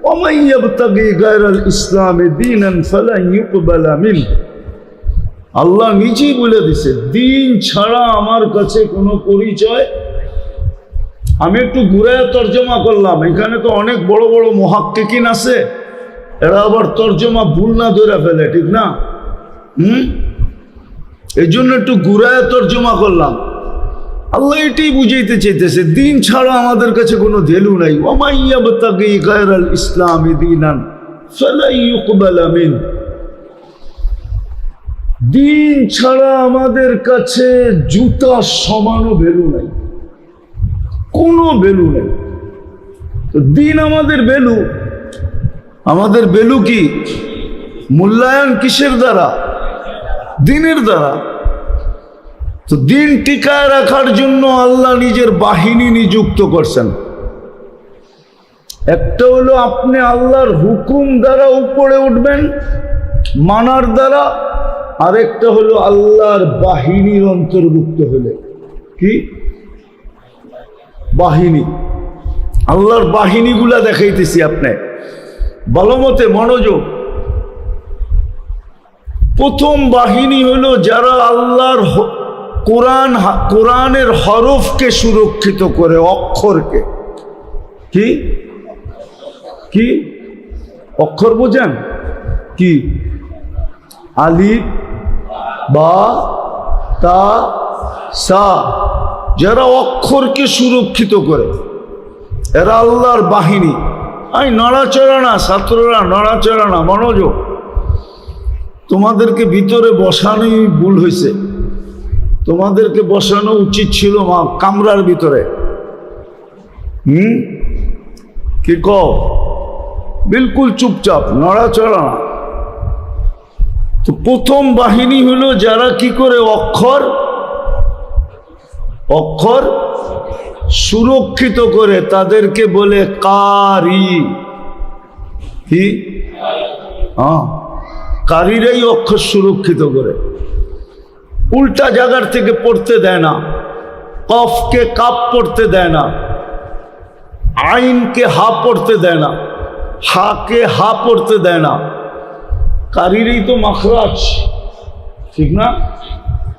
ومن يبتغي غير الاسلام دينا فلن يقبل منه। আল্লাহ নিজেই বলে দিছে, দিন ছাড়া আমার কাছে কোনো পরিচয়। আমি একটু ঘুরে তর্জমা করলাম, এখানে তো অনেক বড় বড় মুহাক্কিকিন আছে, এরা আবার তর্জমা ভুল না ধরে ফেলে, ঠিক না? এই জন্য একটু ঘুরে তর্জমা করলাম। আল্লাহ এটাই বুঝাইতে চাইতেছে, দিন ছাড়া আমাদের কাছে কোনো ভ্যালু নাই। ওয়া ইয়াবতাগি গায়রাল ইসলামি দীনান ফালা ইউকবালা মিন। দিন ছাড়া আমাদের কাছে জুতা সমানও ভ্যালু নাই, কোনো ভ্যালু নাই। তো দিন আমাদের ভ্যালু। আমাদের ভ্যালু কি? মূল্যায়ন কিসের দ্বারা? দিনের দ্বারা। তো দিন টিকায় রাখার জন্য আল্লাহ নিজের বাহিনী নিযুক্ত করছেন। একটা হলো আপনি আল্লাহর হুকুম দ্বারা উপরে উঠবেন মানার দ্বারা, আরেকটা হলো আল্লাহর বাহিনীর অন্তর্ভুক্ত হলে। কি বাহিনী? আল্লাহর বাহিনীগুলা দেখাইতেছি আপনি ভালো মতে মনোযোগ। প্রথম বাহিনী হলো যারা আল্লাহর কোরআনের হরফকে সুরক্ষিত করে, অক্ষরকে। কি কি অক্ষর বোঝেন? কি? আলিফ বা তা সা, যারা অক্ষরকে সুরক্ষিত করে এরা আল্লাহর বাহিনী। আই নড়াচড়া না ছাত্ররা, নড়াচড়া না, মনোযোগ। তোমাদেরকে ভিতরে বসানোই ভুল হয়েছে। তোমাদেরকে বসানো উচিত ছিল কামরার ভিতরে। কি কও? বিলকুল চুপচাপ, নড়াচড়া না। তো প্রথম বাহিনী হলো যারা কি করে অক্ষর সুরক্ষিত করে, তাদেরকে বলে কারি। কি? কারিরাই অক্ষর সুরক্ষিত করে, উল্টা জায়গার থেকে পড়তে দেয় না, কফকে কাপ পড়তে দেয় না, আইনকে হা পড়তে দেয় না, হাকে হা পড়তে দেয় না। কারিরই তো মাখরাজ, ঠিক না?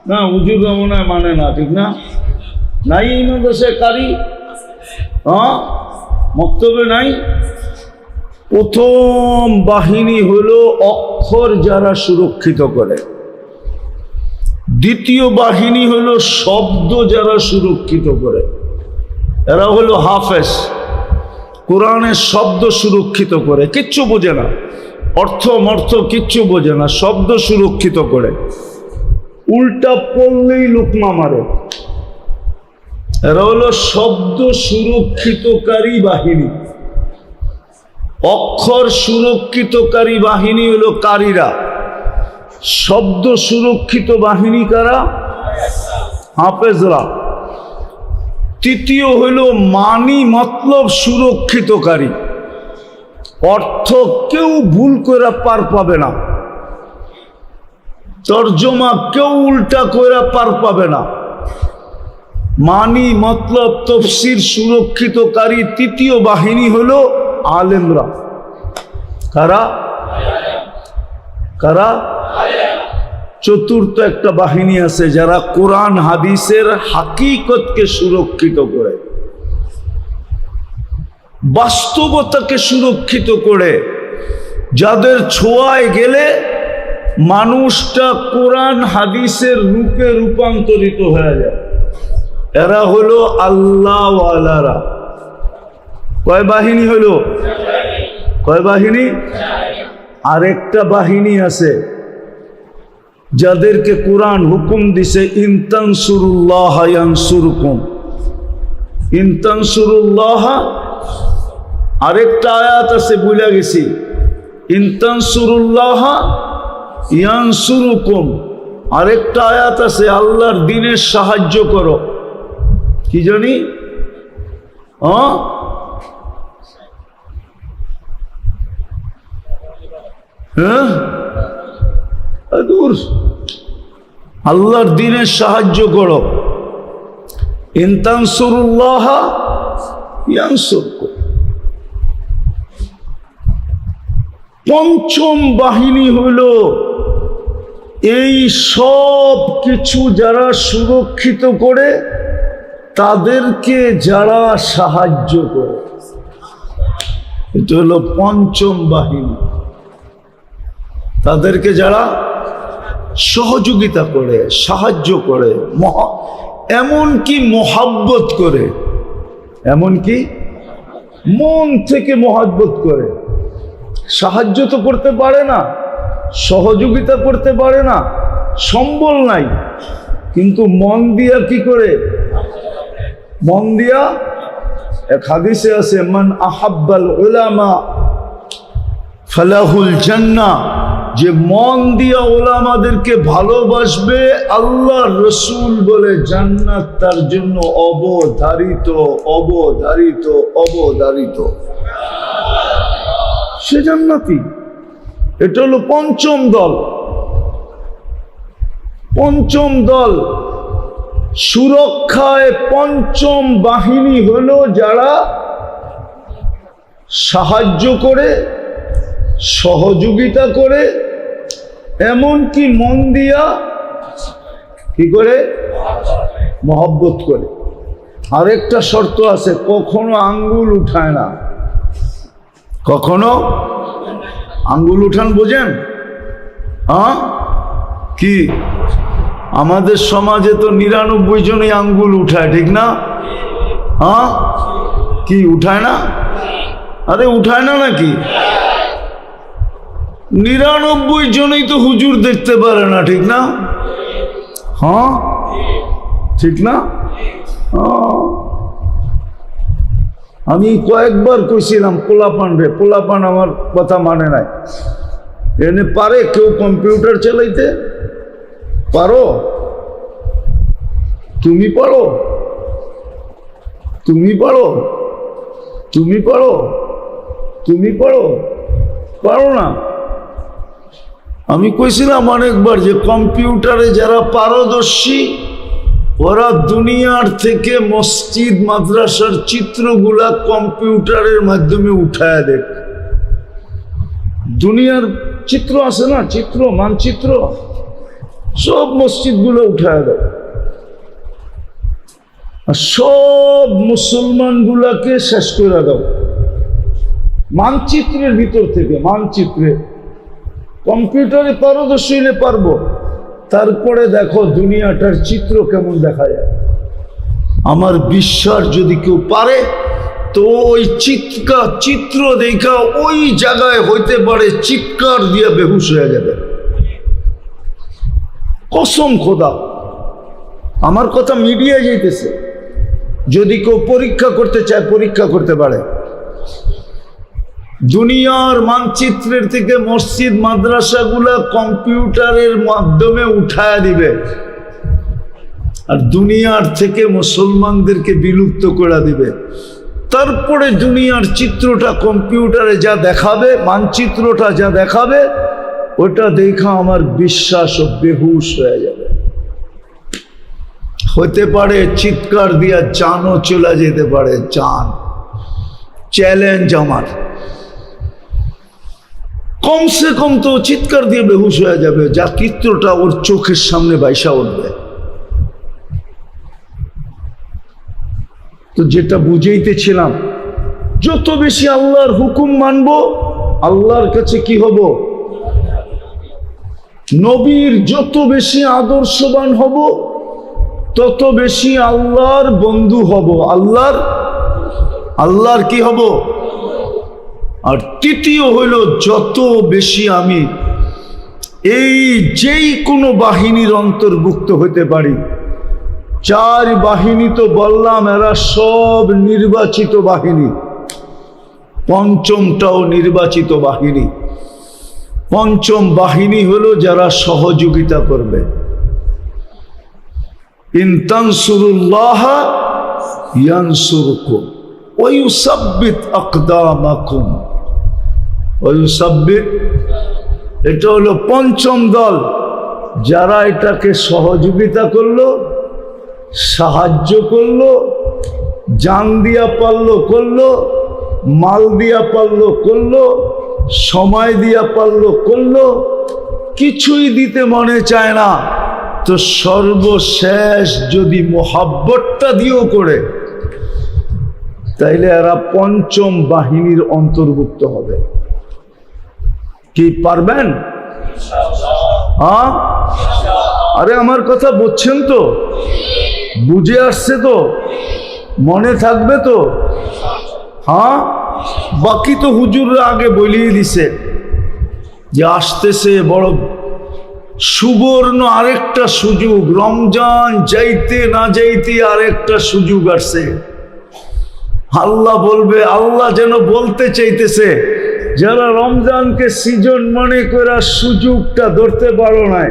না হুজুর মনে হয় মানে না, ঠিক না? নাই এই মাদ্রাসায় কারি? মক্তবে নাই। প্রথম বাহিনী হলো অক্ষর যারা সুরক্ষিত করে। দ্বিতীয় বাহিনী হলো শব্দ যারা সুরক্ষিত করে, এরা হলো হাফেজ, কোরআনের শব্দ সুরক্ষিত করে, কিচ্ছু বোঝে না, অর্থ মর্থ কিচ্ছু বোঝে না, শব্দ সুরক্ষিত করে, উল্টা পড়লেই লুকমা মারে। এরা হলো শব্দ সুরক্ষিতকারী বাহিনী। অক্ষর সুরক্ষিতকারী বাহিনী হলো কারীরা, শব্দ সুরক্ষিত বাহিনী কারা? হাফেজরা। তৃতীয় হলো মানি মতলব সুরক্ষিতকারী, অর্থ কেউ ভুল করে পার পাবে না, তর্জমা কেউ উল্টা করে পার পাবে না। মানি মতলব তফসির সুরক্ষিতকারী তৃতীয় বাহিনী হলো আলেমরা। কারা? কারা? চতুর্থ একটা বাহিনী আছে যারা কোরআন হাদিসের হাকিকতকে সুরক্ষিত করে, বাস্তবতাকে সুরক্ষিত করে, যাদের ছোঁয়ায় গেলে মানুষটা কোরআন হাদিসের রূপে রূপান্তরিত হয়ে যায়। এরা হলো আল্লাহওয়ালারা। কয় বাহিনী হলো? কয় বাহিনী? আরেকটা বাহিনী আছে যাদেরকে কোরআন হুকুম দিছে, ইনতানসুরুল্লাহ ইয়ানসুরকুম, ইনতানসুরুল্লাহ। আরেকটা আয়াত আছে ভুলে গেছি, ইনতানসুরুল্লাহ ইয়ানসুরকুম। আরেকটা আয়াত আছে আল্লাহর দ্বীনের সাহায্য করো, কি জানি? হ্যাঁ, আল্লাহর দ্বীনের সাহায্য করো, ইনতানসুরুল্লাহ ইয়ানসুরকুম। পঞ্চম বাহিনী হলো এই সব কিছু যারা সুরক্ষিত করে তাদেরকে যারা সাহায্য করে, এটা হলো পঞ্চম বাহিনী। তাদেরকে যারা সহযোগিতা করে, সাহায্য করে, এমনকি মহাব্বত করে, এমনকি মন থেকে মহাব্বত করে। সাহায্য তো করতে পারে না, সহযোগিতা করতে পারে না, সম্বল নাই, কিন্তু মন দিয়া কি করে? মন দিয়া। এক হাদিসে আছে, মান আহাব্বাল উলামা ফালাহুল জান্নাহ, যে মন দিয়া ওলামাদেরকে ভালোবাসবে, আল্লাহ রসুল বলে জান্নাত তার জন্য অবধারিত, অবধারিত, অবধারিত। সে জান্নাতি। এটা হলো পঞ্চম দল। পঞ্চম দল সুরক্ষায় পঞ্চম বাহিনী হলো যারা সাহায্য করে, সহযোগিতা করে, এমনকি মন দিয়া কি করে? মহব্বত করে। আরেকটা শর্ত আছে, কখনো আঙ্গুল উঠায় না। কখনো আঙ্গুল উঠান বোঝেন? কি আমাদের সমাজে তো 99 জনই আঙ্গুল উঠায়, ঠিক না? কি উঠায় না? আরে উঠায় না নাকি? 99 জনই তো হুজুর দেখতে পারে না, ঠিক না? ঠিক না? আমি কয়েকবার কইছিলাম পোলাপান রে, পোলাপান আমার কথা মানে নাই। এনে পারে কেউ কম্পিউটার চালাইতে? পারো? তুমি পারো? তুমি পারো? তুমি পারো? তুমি পারো? পারো না। আমি কইছিলাম অনেকবার যে কম্পিউটারে যারা পারদর্শী ওরা দুনিয়ার থেকে মসজিদ মাদ্রাসার চিত্রগুলা কম্পিউটারের মাধ্যমে উঠায় দেখ। দুনিয়ার চিত্র আছে না, চিত্র মানচিত্র, সব মসজিদগুলো উঠায় দেয়। আর সব মুসলমানগুলাকে শেষ করে দাও মানচিত্রের ভিতর থেকে। মানচিত্রে কম্পিউটারে পারদর্শী হলে পারবো, তারপরে দেখো দুনিয়াটার চিত্র কেমন দেখা যায়। আমার বিশ্বাস যদি কেউ পারে তো ওই চিত্র দেখা ওই জায়গায় হইতে পারে চিৎকার দিয়ে বেহুশ হয়ে যাবে। কসম খোদা, আমার কথা মিডিয়ায় যাইতেছে। যদি কেউ পরীক্ষা করতে চায় পরীক্ষা করতে পারে। দুনিয়ার মানচিত্রের থেকে মসজিদ মাদ্রাসাগুলা কম্পিউটারের মাধ্যমে উঠায়া দিবে, আর দুনিয়ার থেকে মুসলমানদেরকে বিলুপ্ত করে দিবে। তারপরে দুনিয়ার চিত্রটা কম্পিউটারে যা দেখাবে, মানচিত্রটা যা দেখাবে, ওটা দেখা আমার বিশ্বাস ও বেহুশ হয়ে যাবে। হতে পারে চিৎকার দিয়া জানও চলে যেতে পারে, জান। চ্যালেঞ্জ আমার, কমসে কম তো চিৎকার দিয়ে বেহুশ হয়ে যাবে, যা চিত্রটা ওর চোখের সামনে বাইসা উঠবে। তো যেটা বুঝাইতেছিলাম, যত বেশি আল্লাহর হুকুম মানবো আল্লাহর কাছে কি হব, নবীর যত বেশি আদর্শবান হব তত বেশি আল্লাহর বন্ধু হব, আল্লাহর কি হব। আর তৃতীয় হইল, যত বেশি আমি এই যেই কোনো বাহিনীর অন্তর্ভুক্ত হতে পারি। 4 বাহিনী তো বললাম, এরা সব নির্বাচিত বাহিনী। পঞ্চমটাও নির্বাচিত বাহিনী। পঞ্চম বাহিনী হলো যারা সহযোগিতা করবে। ইন তানসুরুল্লাহ ইয়ানসুরকুম ওয়া ইউসাব্বিত আকদামাকুম ওয়া ইউসাব্বিত। এটা হলো পঞ্চম দল, যারা এটাকে সহযোগিতা করলো, সাহায্য করলো, জান দিয়া পারলো করলো, মাল দিয়া পারলো করলো, সময় দিয়া পারলো করলো। কিছুই দিতে মনে চায় না তো সর্বশেষ যদি মোহাব্বতটা দিয়েও করে, তাইলে এরা পঞ্চম বাহিনীর অন্তর্ভুক্ত হবে। কি পারবেন? হ্যাঁ, আরে আমার কথা বুঝছেন তো? বুঝে আসছে তো? মনে থাকবে তো? হ্যাঁ, বাকি তো হুজুররা আগে বলিয়ে দিছে যে আসতেছে বড় সুবর্ণ আরেকটা সুযোগ। রমজান যাইতে না যাইতে আরেকটা সুযোগ আসছে। আল্লাহ বলবে, আল্লাহ যেন বলতে চাইতেছে, যারা রমজানকে সিজন মনে করে সুযোগটা ধরতে পারো নাই,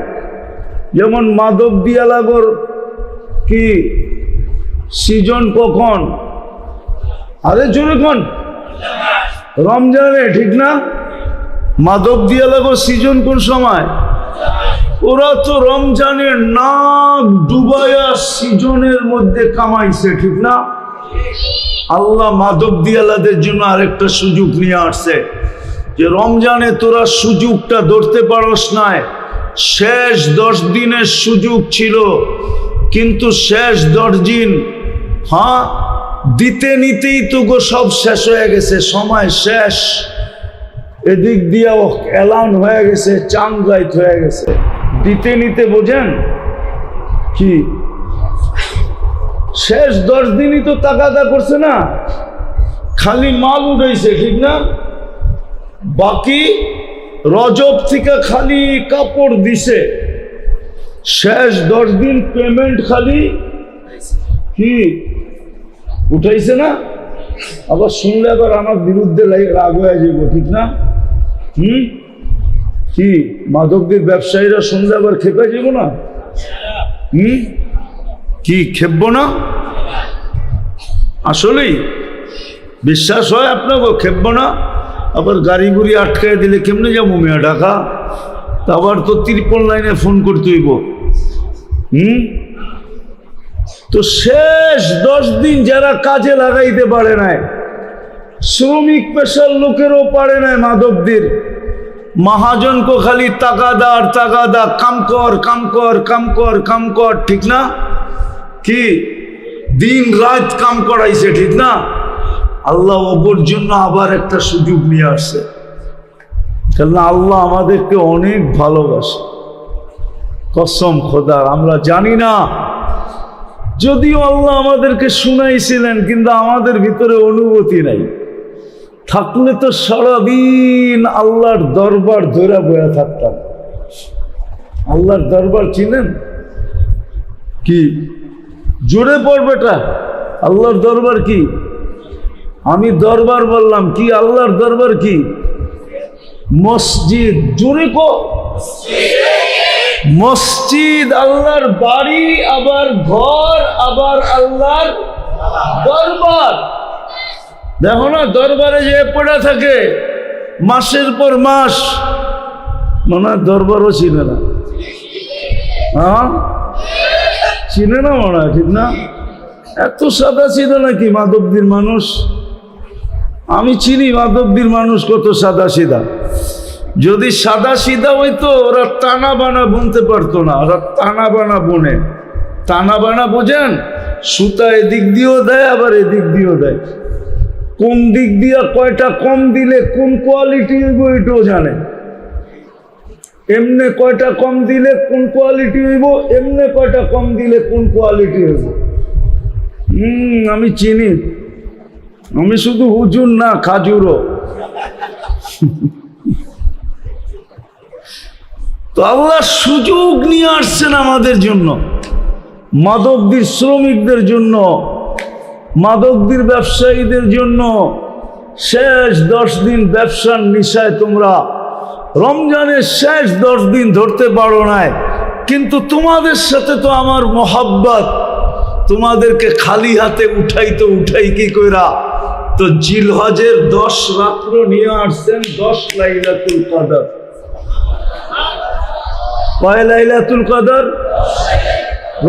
যেমন মাদক দিয়া লাগর কি সিজন কখন? আরে জোরে কোন? রমজানে, ঠিক না? মাদক দিয়া লাগর সিজন কোন সময়? ওরা তো রমজানের নাক ডুবাইয়া সিজনের মধ্যে কামাইছে, ঠিক না? আল্লাহ মাদক দিয়ালাদের জন্য আরেকটা সুযোগ নিয়ে আসছে যে রমজানে তোরা সুযোগটা ধরতে পারস নাই। শেষ 10 দিনের সুযোগ ছিল, কিন্তু শেষ 10 দিন দিতে নিতেই তো সব শেষ হয়ে গেছে, সময় শেষ। এদিক দিয়েও এলান হয়ে গেছে, চাঁদ রাইত হয়ে গেছে। দিতে নিতে বোঝেন কি? শেষ 10 দিনই তো তাকাদা করছে না, খালি মাল উঠাইছে, ঠিক না? বাকি রজব থেকে খালি কাপড় দিছে, শেষ 10 দিন পেমেন্ট খালি কি উঠাইছে না? আবার শুনলে আবার আমার বিরুদ্ধে রাগ হয়ে যাবো, ঠিক না? কি মাদকদের ব্যবসায়ীরা শুনলে আবার খেপে যাব না? কি খেপব না? আসলেই বিশ্বাস হয় আপনাকে খেপব না? আবার গাড়ি গুড়ি আটকায় দিলে কেমনে যাবো মেয়া ঢাকা? আবার তো 3 লাইনে ফোন করতে হইব। তো শেষ 10 দিন যারা কাজে লাগাইতে পারে নাই, শ্রমিক পেশার লোকেরও পারে নাই, মাদকদের महाजन को खाली ताकादार ताकादा काम कर काम कर काम कर काम कर, ठीक ना? कि दिन रात काम कराइছে, ठीक ना? আল্লাহ ওর জন্য আবার একটা সুযোগ নিয়ে আসছে। কারণ আল্লাহ আমাদেরকে অনেক ভালোবাসে। কসম খোদার আমরা জানি না, যদিও আল্লাহ আমাদেরকে শুনাইছিলেন কিন্তু আমাদের ভিতরে অনুভূতি নাই। থাকলে তো সারাদিন আল্লাহর দরবার ধরে বয়া থাকতাম। আল্লাহর দরবার চিনেন কি? জোরে পড়বেটা, আল্লাহর দরবার কি? আমি দরবার বললাম কি? আল্লাহর দরবার কি? মসজিদ। জোরে কো মসজিদ, আল্লাহর বাড়ি, আবার ঘর, আবার আল্লাহর দরবার। দেখো না দরবারে যে পড়ে থাকে মাসের পর মাস, মনে হয় দরবারও চিনে না। হ্যাঁ চিনে না মনে হয়, ঠিক না? এত সাদা ছিল নাকি মাধবদীর মানুষ? আমি চিনি মাধবদীর মানুষ কত সাদা সিধা। যদি সাদা সিধা হইতো ওরা টানা বানা বুনতে পারতো না। ওরা টানা বানা বুনে। টানা বানা বোঝেন? সুতা এদিক দিয়েও দেয় আবার এদিক দিয়েও দেয়। কোন দিক দিয়ে কয়টা কম দিলে কোন কোয়ালিটি হইব এটাও জানে। এমনে কয়টা কম দিলে কোন কোয়ালিটি হইব, এমনে কয়টা কম দিলে কোন কোয়ালিটি হইব। আমি চিনি। আমি শুধু হুজুর না, খাজুরও। তো আল্লাহ সুযোগ নিয়ে আসছেন আমাদের জন্য, মাদকদ্রব্যের শ্রমিকদের জন্য, মাদকদ্রব্যের ব্যবসায়ীদের জন্য। শেষ 10 দিন ব্যবসার নিশায় তোমরা রমজানের শেষ 10 দিন ধরতে পারো নাই, কিন্তু তোমাদের সাথে তো আমার মোহাব্বত। তোমাদেরকে খালি হাতে উঠাই কি কইরা তো জিলহজের 10 রাত্র নিয়ে আসছেন 10 লাইলাতুল কদর। কয় লাইলাতুল কদর?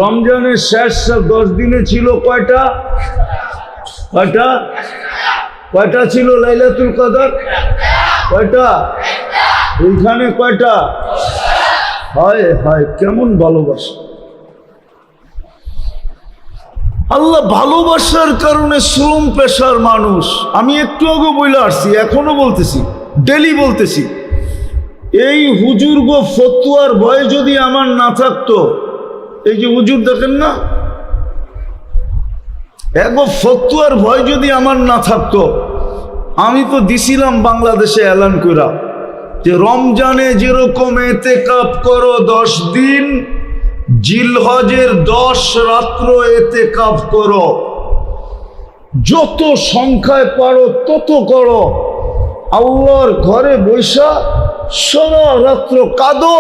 রমজানের শেষ 10 দিনে ছিল কয়টা? কয়টা ছিল লাইলাতুল কদর? কয়টা? ওইখানে কয়টা? হায় হায়, কেমন ভালোবাসা! আল্লাহ ভালোবাসার কারণে শ্রম পেশার মানুষ। আমি একটু আগে বলে আসছি, এখনো বলতেছি, ডেলি বলতেছি, এই হুজুর গো ফতুয়ার ভয় যদি আমার না থাকতো, এই যে হুজুর দেখেন না, এগো ফতুয়ার ভয় যদি আমার না থাকতো, আমি তো দিছিলাম বাংলাদেশে এলান করা যে রমজানে যেরকম এতেকাফ করো 10 দিন, জিলহজের 10 রাত্র এতেকাফ করো। যত সংখ্যায় পারো তত করো। আল্লাহর ঘরে বৈশা সারা রাত্র কাঁদো,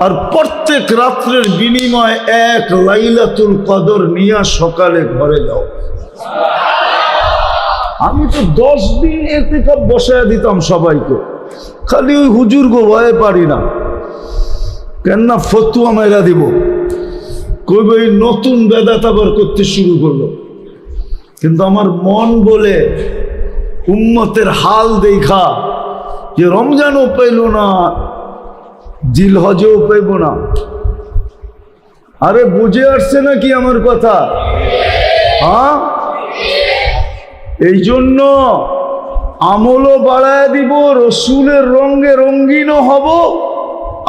আর প্রত্যেক রাত্রের বিনিময়ে 1 লাইলাতুল কদর নিয়ে সকালে ঘরে যাও। আমি তো 10 দিন এতেকাফ বসায় দিতাম সবাইকে, খালি ওই হুজুর গো ভয়ে পারি না, কেননা ফতুয়া মেরা দিব, কইবে এই নতুন বেদাত আবার করতে শুরু করলো। কিন্তু আমার মন বলে উম্মতের হাল দেখা যে রমজানও পাইল না, জিলহজেও পাইব না। আরে বুঝে আসছে নাকি আমার কথা? হ্যাঁ, এই জন্য আমলও বাড়ায় দিব, রসুলের রঙে রঙ্গিনও হব,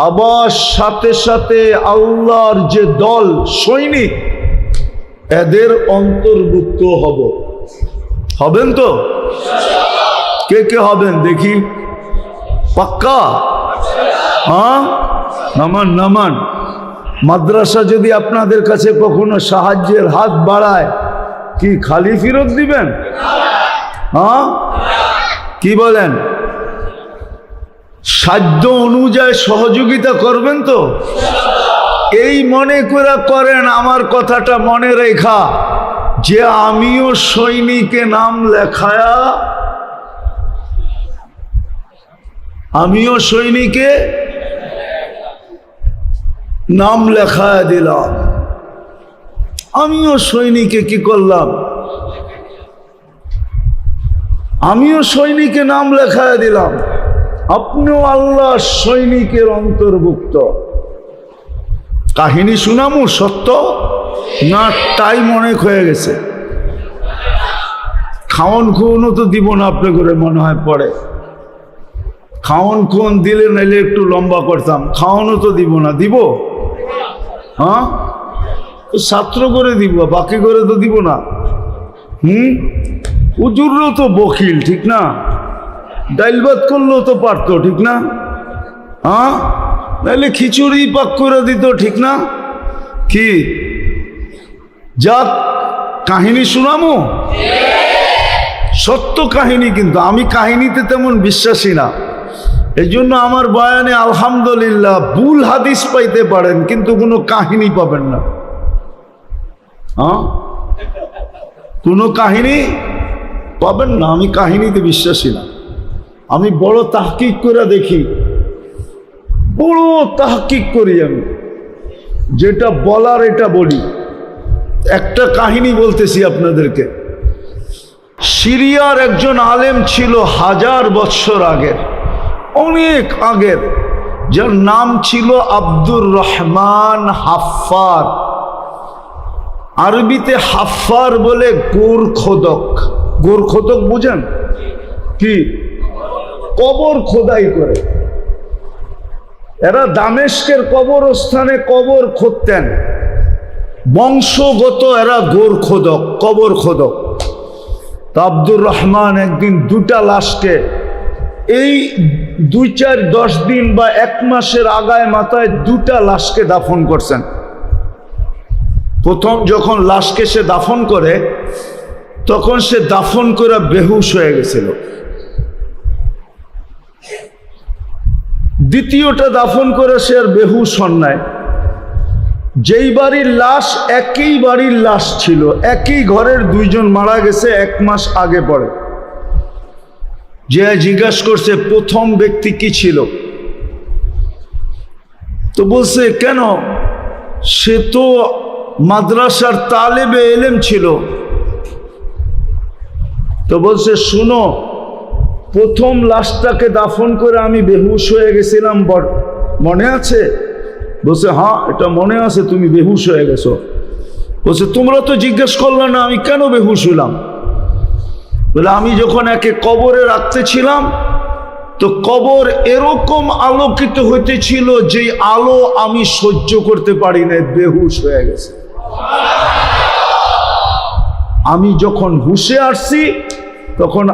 আবার সাথে সাথে আল্লাহর যে দল সৈনিক এদের অন্তর্ভুক্ত হব। হবেন তো? কে কে হবেন দেখি? পাক্কা? হ্যাঁ, নামান। মাদ্রাসা যদি আপনাদের কাছে কখনো সাহায্যের হাত বাড়ায়, কি খালি ফেরত দিবেন? হ্যাঁ, কি বলেন? সাধ্য অনুযায়ী সহযোগিতা করবেন তো? এই মনে করে করেন, আমার কথাটা মনে রেখা, যে আমিও সৈনিকে নাম লেখায়া, আমিও সৈনিকে নাম লেখায় দিলাম। আমিও সৈনিকে কি করলাম? আমিও সৈনিকে নাম লেখায় দিলাম। আপনিও আল্লাহ সৈনিকের অন্তর্ভুক্ত। কাহিনী শুনামু সত্য না টাইম অনেক হয়ে গেছে? খাওন খুনও তো দিব না আপনি করে মনে হয় পরে। খাওন খুন দিলে নাইলে একটু লম্বা করতাম, খাওয়ানো তো দিব না। দিব? হ্যাঁ, ছাত্র করে দিব, বাকি করে তো দিব না। হুজুরও তো বকিল, ঠিক না? ডাইল ভাত করলেও তো পারতো, ঠিক না? হ্যাঁ, নাহলে খিচুড়ি পাক করে দিত, ঠিক না? কি যাক, কাহিনী শুনামো, সত্য কাহিনী, কিন্তু আমি কাহিনীতে তেমন বিশ্বাসী না। এই জন্য আমার বয়ানে আলহামদুলিল্লাহ ভুল হাদিস পাইতে পারেন, কিন্তু কোনো কাহিনী পাবেন না। হ্যাঁ, কোনো কাহিনী পাবেন না। আমি কাহিনীতে বিশ্বাসী না। আমি বড় তাহকিক করে দেখি, বড় তাহকিক করি। আমি যেটা বলার এটা বলি। একটা কাহিনী বলতেছি আপনাদেরকে। সিরিয়ার একজন আলেম ছিল 1000 বছর আগের, অনেক আগের, যার নাম ছিল আব্দুর রহমান হাফফার। আরবিতে হাফফার বলে গোরখোদক। গোরখোদক বুঝেন কি? কবর খোদাই করে। এরা দামেস্কের কবরস্থানে কবর খুঁড়তেন, বংশগত এরা গোরখোদক, কবর খোদক। তো আব্দুর রহমান একদিন 2টা লাশকে, এই 2-4-10 দিন বা 1 মাসের আগায় মাথায় 2টা লাশকে দাফন করছেন। প্রথম যখন লাশকে সে দাফন করে, তখন সে দাফন করে বেহুশ হয়ে গেছিল। দ্বিতীয়টা দাফন করে সে আর বেহুশ হন নাই। যেই বাড়ির লাশ, একই বাড়ির লাশ ছিল, একই ঘরের 2 জন মারা গেছে 1 মাস আগে পড়ে। যে জিজ্ঞাসা করছে প্রথম ব্যক্তি কি ছিল, তো বলছে কেন, সে তো মাদ্রাসার তালেবে এলেম ছিল। তো বলছে শুনো, প্রথম লাশটাকে দাফন করে আমি বেহুশ হয়ে গেছিলাম, মনে আছে? বলছে হ্যাঁ, এটা মনে আছে, তুমি বেহুশ হয়ে গেছো। বলছে তোমরা তো জিজ্ঞেস করলে না আমি কেন বেহুশ হলাম। বলে আমি যখন একে কবরে রাখতেছিলাম, তো কবর এরকম আলোকিত হইতেছিল, যে আলো আমি সহ্য করতে পারি না, বেহুশ হয়ে গেছে। আমি যখন হুশে আসছি, তখন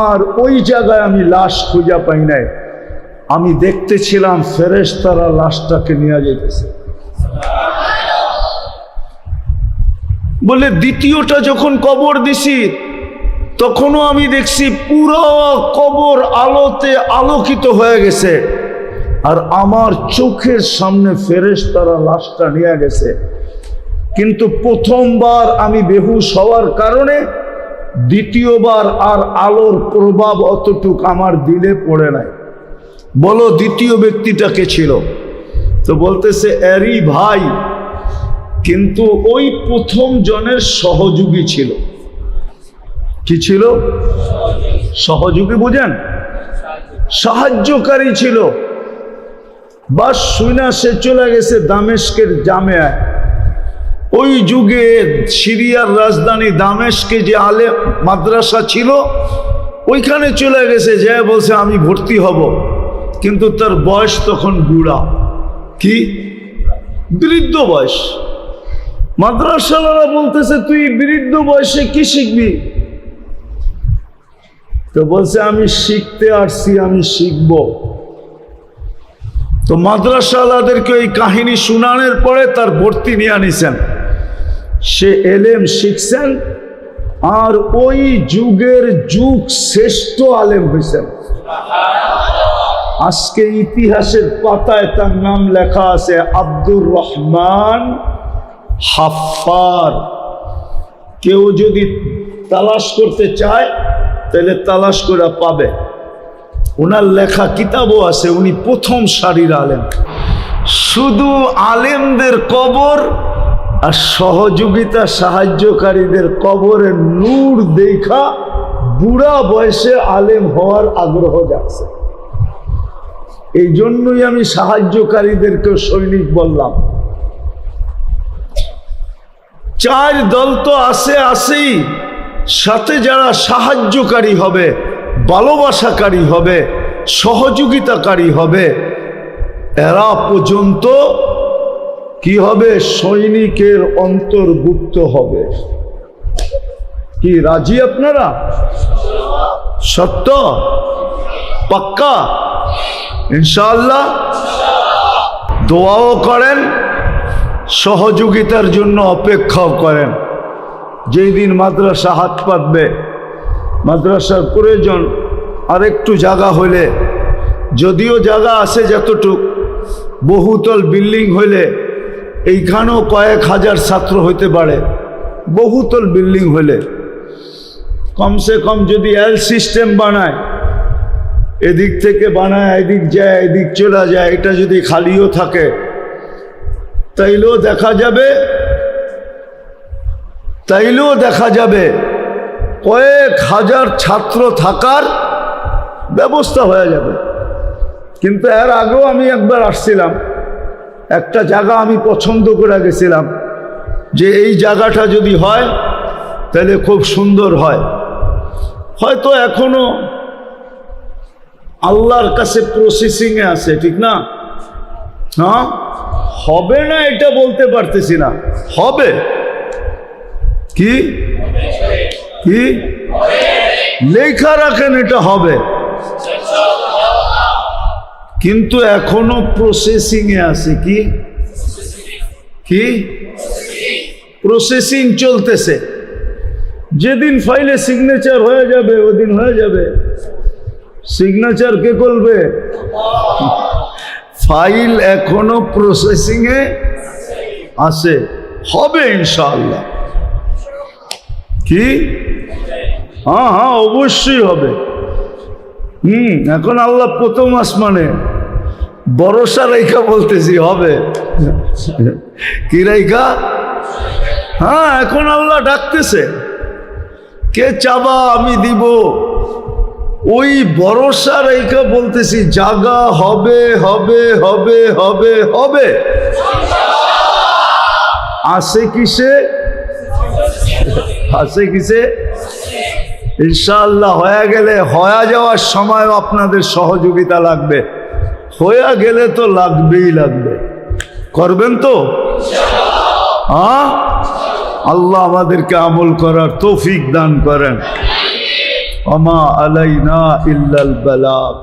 আর ওই জায়গায় আমি লাশ খুঁজে পাই নাই। আমি দেখতেছিলাম ফেরেশতারা লাশটাকে নিয়ে যেতেছে। বলে দ্বিতীয়টা যখন কবর দিছি, তখনও আমি দেখছি পুরো কবর আলোতে আলোকিত হয়ে গেছে, আর আমার চোখের সামনে ফেরেশতারা লাশটা নিয়ে গেছে। কিন্তু প্রথমবার আমি বেহুশ হওয়ার কারণে দ্বিতীয়বার আর আলোর প্রভাব অতটুক আমার দিলে পড়ে নাই। বলো দ্বিতীয় ব্যক্তিটাকে ছিল? তো বলতেছে এরই ভাই, কিন্তু ওই প্রথম জনের সহযোগী ছিল। কি ছিল? সহযোগী বুঝেন? সাহায্যকারী ছিল। বাস শুনা সে চলে গেছে দামেস্কের জামেয়ায়। ওই যুগে সিরিয়ার রাজধানী দামেস্কে যে আলেম মাদ্রাসা ছিল, ওইখানে চলে গেছে, যে বলছে আমি ভর্তি হব। কিন্তু তার বয়স তখন বুড়া, কি বৃদ্ধ বয়স। মাদ্রাসাওয়ালা বলতেছে তুই বৃদ্ধ বয়সে কি শিখবি? তো বলছে আমি শিখতে আসছি, আমি শিখব। তো মাদ্রাসাওয়ালাদেরকে এই কাহিনী শোনানোর পরে তার ভর্তি নিয়ে নিছেন। সে এলেম শিখছেন, আর ওই যুগের যুগ শ্রেষ্ঠ আলেম হয়েছেন। আজকে ইতিহাসের পাতায় তার নাম লেখা আছে আব্দুর রহমান হাফফার। কেউ যদি তালাশ করতে চায় তাহলে তালাশ করে পাবে। ওনার লেখা কিতাবও আছে। উনি প্রথম সারির আলেম। শুধু আলেমদের কবর আর সহযোগিতা সাহায্যকারীদের কবরের নূর দেখা বুড়া বয়সে আলেম হওয়ার আগ্রহ যাচ্ছে। এই জন্যই আমি সাহায্যকারীদেরকে সৈনিক বললাম। 4 দল তো আছেই, সাথে যারা সাহায্যকারী হবে, ভালোবাসাকারী হবে, সহযোগিতাকারী হবে, এরা পর্যন্ত কি হবে? সৈনিকের অন্তর্ভুক্ত হবে। কি রাজি আপনারা? সত্য? পাক্কা? ইনশাআল্লাহ? দোয়াও করেন, সহযোগিতার জন্য অপেক্ষাও করেন। যেই দিন মাদ্রাসা হাত পাতবে, মাদ্রাসার প্রয়োজন আরেকটু জায়গা হইলে, যদিও জায়গা আছে যতটুক, বহুতল বিল্ডিং হইলে এইখানেও কয়েক হাজার ছাত্র হইতে পারে। বহুতল বিল্ডিং হইলে কমসে কম যদি এল সিস্টেম বানায়, এদিক থেকে বানায় এদিক যায়, এদিক চলে যায়, এটা যদি খালিও থাকে তাইলেও দেখা যাবে কয়েক হাজার ছাত্র থাকার ব্যবস্থা হয়ে যাবে। কিন্তু এর আগেও আমি একবার আসছিলাম, একটা জায়গা আমি পছন্দ করে গেছিলাম যে এই জায়গাটা যদি হয় তাহলে খুব সুন্দর হয়। হয়তো এখনো আল্লাহর কাছে প্রসেসিংয়ে আছে, ঠিক না? হ্যাঁ, হবে না এটা বলতে পারতেছি না, হবে। কি কি লেখা রাখেন এটা হবে, কিন্তু এখনো প্রসেসিংয়ে আছে। কি কি প্রসেসিং চলতেছে। যেদিন ফাইলে সিগনেচার হয়ে যাবে ওদিন হয়ে যাবে। সিগনেচার কে করবে? ফাইল এখনো প্রসেসিংয়ে আছে, হবে ইনশাআল্লাহ। কি? হ্যাঁ হ্যাঁ, অবশ্যই হবে। এখন আল্লাহ প্রথম আসমানে, ভরসা রেখা বলতেছি হবে। কি রেখা? হ্যাঁ, এখন আল্লাহ ডাকতেছে, কে চাবা আমি দিব। ওই ভরসা রেখা বলতেছি, জাগা হবে হবে হবে হবে হবে। আসে কিসে? আসে কিসে? ইনশাআল্লাহ হয়ে গেলে, হয়ে যাওয়ার সময়ও আপনাদের সহযোগিতা লাগবে, হয়ে গেলে তো লাগবেই লাগবে। করবেন তো? হ্যাঁ, আল্লাহ আমাদেরকে আমল করার তৌফিক দান করেন। ওমা আলাইনা ইল্লাল বালাগ।